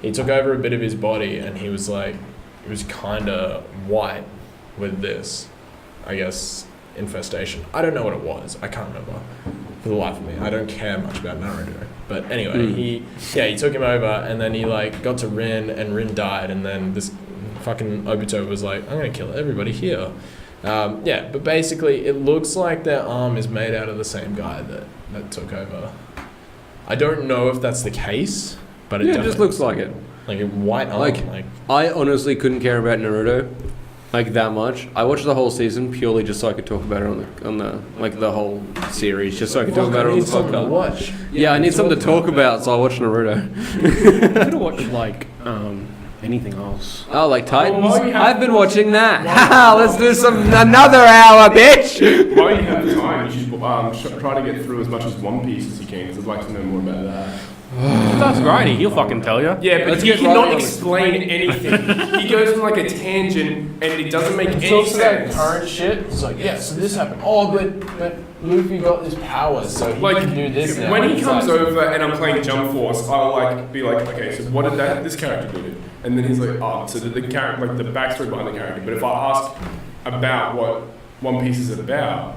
He took over a bit of his body, and he was like, he was kind of white with this, infestation. I don't know what it was. I can't remember for the life of me. I don't care much about Naruto. But anyway, he took him over, and then he like got to Rin, and Rin died, and then this fucking Obito was like, "I'm gonna kill everybody here." But basically, it looks like their arm is made out of the same guy that took over. I don't know if that's the case, but it Yeah, it just looks like it. like a white arm. Like- I honestly couldn't care about Naruto like that much. I watched the whole season purely just so I could talk about it on the like the whole series, just so I could talk about it on the podcast. Watch. Yeah, I need something to talk about, so I watched Naruto. I could have watched like anything else. Oh, like Titans? Well, you have- I've been watching that. Haha, let's do another hour, bitch! While you have time, you should try to get through as much as One Piece as you can, because I'd like to know more about that. That's Grady. He'll fucking tell you. Yeah, but Let's he get cannot right on it. explain anything. He goes on like a tangent, and it doesn't make any Talks about sense. current shit. It's like, yeah, so this happened. Oh, but Luffy got this power, so he Like can do this now. when he It's comes like- over and I'm playing Jump Force, I'll like be like, okay, so what did this character do? And then he's like, oh, so the character, like the backstory behind the character. But if I ask about what One Piece is about,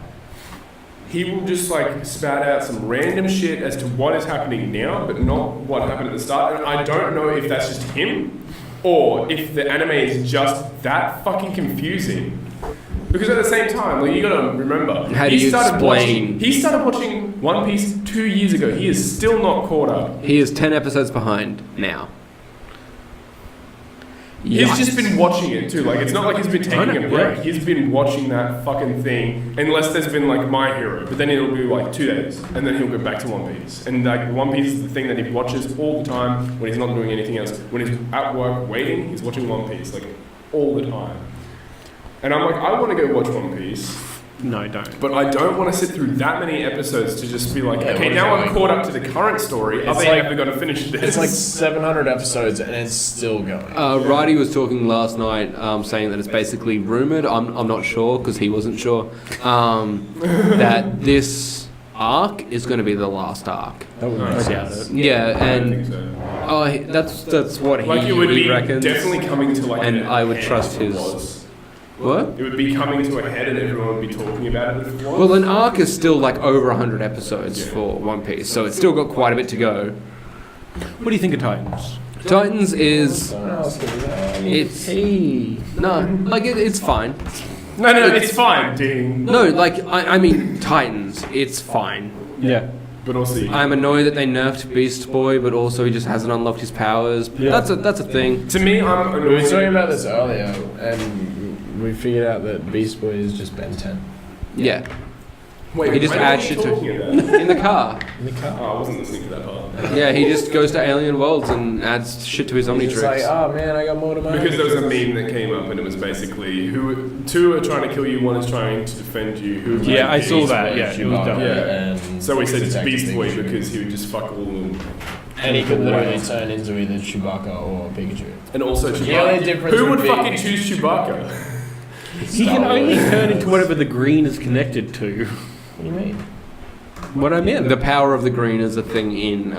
he will just like spout out some random shit as to what is happening now, but not what happened at the start. And I don't know if that's just him or if the anime is just that fucking confusing. Because at the same time, like you gotta remember, How do you explain- He started watching One Piece 2 years ago. He is still not caught up. He is 10 episodes behind now. He's just been watching it too. Like, it's not like he's been taking a break. He's been watching that fucking thing, unless there's been like My Hero, but then it'll be like 2 days, and then he'll go back to One Piece. And like One Piece is the thing that he watches all the time when he's not doing anything else. When he's at work waiting, he's watching One Piece like all the time. And I'm like, I want to go watch One Piece. No, don't. But I don't want to sit through that many episodes to just be like, Yeah, okay, what now is I'm it caught like? up to the current story. Are It's they like- ever going to finish this? It's like 700 episodes and it's still going. Righty was talking last night, saying that it's basically rumored. I'm not sure because he wasn't sure. That this arc is going to be the last arc. I doubt it. Yeah, I don't and think so. that's what he, Like, it would he be reckons. definitely coming to like And an I would head trust if it his- was. What? It would be coming to a head and everyone would be talking about it if it was. Well, an arc is still like over 100 episodes for One Piece, so it's still got quite a bit to go. What do you think of Titans? Titans is Someone else can do that. it's it's fine. no, it's fine, ding. No, like I mean Titans, it's fine. Yeah. But also, I'm annoyed that they nerfed Beast Boy, but also he just hasn't unlocked his powers. Yeah. That's a thing. to me, I'm We were talking annoyed. about this earlier and we figured out that Beast Boy is just Ben 10 Yeah, Wait, he just when adds are you shit to- talking about? in the car. in the car. Oh, I wasn't listening to that part. Yeah, he just goes to alien worlds and adds shit to his He's just like, Omnitrix. oh man, I got more to my Because there was a meme that came up and it was basically two are trying to kill you, one is trying to defend you. Who would Yeah, I you saw choose? that. Yeah, it was dumb. Yeah. And So we said it's Detective Beast Boy Pikachu. because he would just fuck all of them. And he could literally turn into either Chewbacca or Pikachu. And also The Chewbacca. only difference Who would would be- fucking choose Chewbacca? He can only turn into whatever the green is connected to. What do you mean? What I mean? The power of the green is a thing in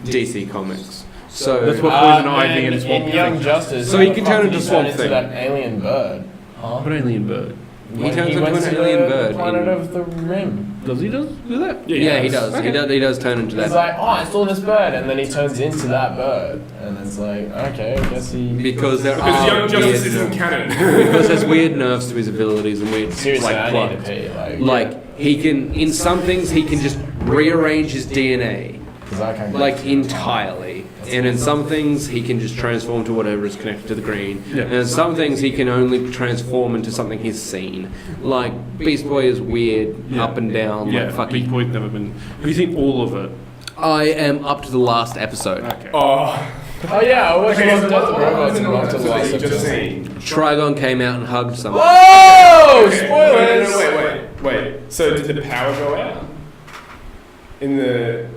DC Comics. So That's what Poison Ivy and and Swamp in Thing. Young Justice, So he how can the fuck turn did into he Swamp into Thing. that alien bird. Huh? What alien bird? he When turns into went an to alien the bird. Planet in- of the Rim. Does he do that? Yeah, he does. He does turn into He's that. like, oh, I saw this bird, and then he turns into that bird, and it's like, okay, I guess he. Because there Because are Young Justice weird, isn't canon. because there's weird nerfs to his abilities and weird Seriously, like I plot. need to pee, Like he can, in some things, he can just rearrange his DNA because I can't. like entirely, and in some things he can just transform to whatever is connected to the green. Yeah. And in some things he can only transform into something he's seen. Like Beast Boy is weird, Yeah. up and down. Yeah, like fucking. Beast Boy's never been. Have you seen all of it? I am up to the last episode. Okay. Oh, Oh yeah, I watched okay. Love So and Death of Robots and what Love to the Last you just episode. seen? Trigon came out and hugged someone. Whoa! Okay, Spoilers! no, wait. So did the power go out in the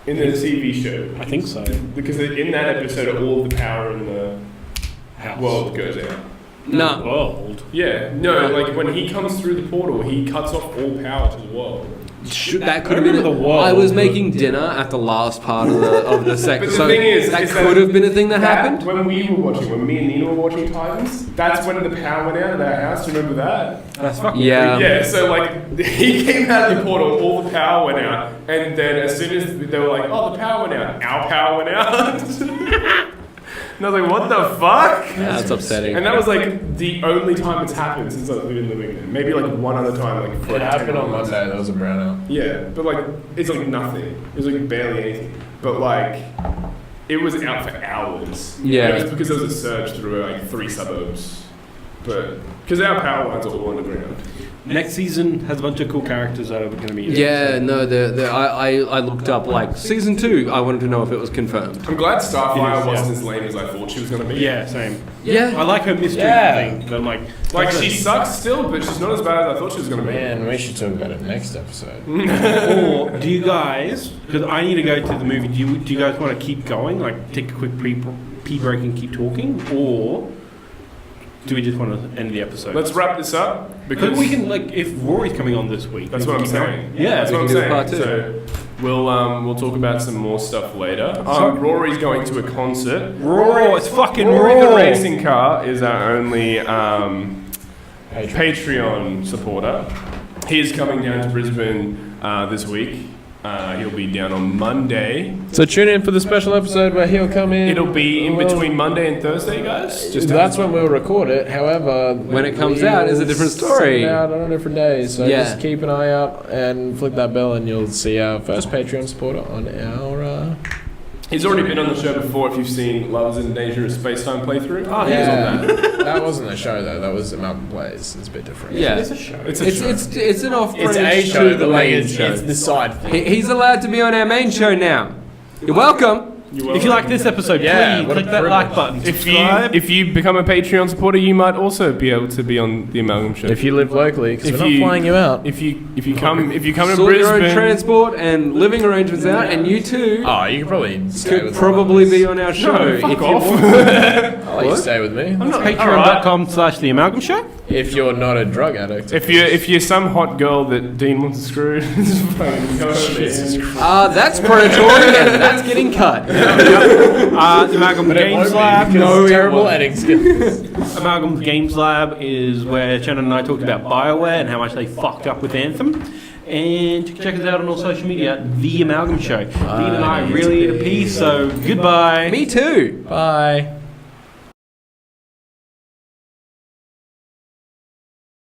TV show? I think so. Because in that episode, all of the power in the House. world goes out. No. World. Yeah, no, like when he comes through the portal, he cuts off all power to the world. That could have been. remember the world, I was but- making dinner at the last part of the second. But the So thing is that is could have been a thing that happened. When we were watching, when me and Nina were watching Titans, that's when the power went out of our house. Do you remember that? That's fucking. Yeah. Yeah, so like he came out of the portal, all the power went out, and then as soon as they were like, "Oh, the power went out," our power went out. And I was like, "What the fuck?" That's upsetting. And that was like the only time it's happened since I've been living there. Maybe like one other time, like for It happened 10 on months. Monday. There was a brownout. Yeah, but like it's like nothing. It was like barely anything. But like it was out for hours. Yeah. And it was because there was a surge through like 3 suburbs. But because our power lines are all underground. Next season has a bunch of cool characters that are going to be. Yeah, no, I looked up like season 2. I wanted to know if it was confirmed. I'm glad Starfire It is, wasn't yeah. as lame as I thought she was gonna be. Yeah, same. Yeah. I like her mystery Yeah. thing, but I'm like, Like she sucks still, but she's not as bad as I thought she was gonna be. Man, we should talk about it next episode. Or do you guys? Because I need to go to the movie. Do you guys want to keep going? Like take a quick pee break and keep talking, or do we just want to end the episode? Let's wrap this up Because because we can, like, if Rory's coming on this week, that's we what can I'm keep saying. going. Yeah, that's we what I'm can do a saying. part 2. So we'll talk about some more stuff later. So- Rory's going to a concert. Raw, it's fucking Rory raw. the Racing Car is our only Patreon. Patreon supporter. He is coming down to Brisbane this week. He'll be down on Monday. So tune in for the special episode where he'll come in. It'll be in between Monday and Thursday, guys. That's when we'll record it. However, When it comes out is a different story. Send it out on different days. So Yeah. just keep an eye out and flick that bell, and you'll see our first Patreon supporter on our. He's already been on the show before. If you've seen Lovers in Dangerous Space-Time playthrough, he was on that. That wasn't a show though. That was Amalgam Plays. It's a bit different. Yeah. It's a show. It's a show. It's an off It's a branch show, to the but like main it's show. the side thing. He's allowed to be on our main show now. You're welcome. If you like this episode, Yeah, please what a click that privilege. like button. Subscribe. If you become a Patreon supporter, you might also be able to be on the Amalgam Show. If you live locally, because If we're you- not flying you out. If you come to Sort your own Brisbane, transport and living arrangements out, and you too Oh, you could probably stay could with probably be on our show. no, fuck if you off. want. I'll let you stay with me. Patreon.com/The Amalgam Show. If you're not a drug addict. if you're some hot girl that Dean wants to screw, just fucking go over there. That's predatory and that's getting cut. The Amalgam Games Lab. Terrible editing skills. Amalgam Games Lab is where Shannon and I talked about BioWare and how much they fucked up with Anthem. And check us out on all social media, The Amalgam Show. Dean and I really need a piece, so goodbye. Me too. Bye.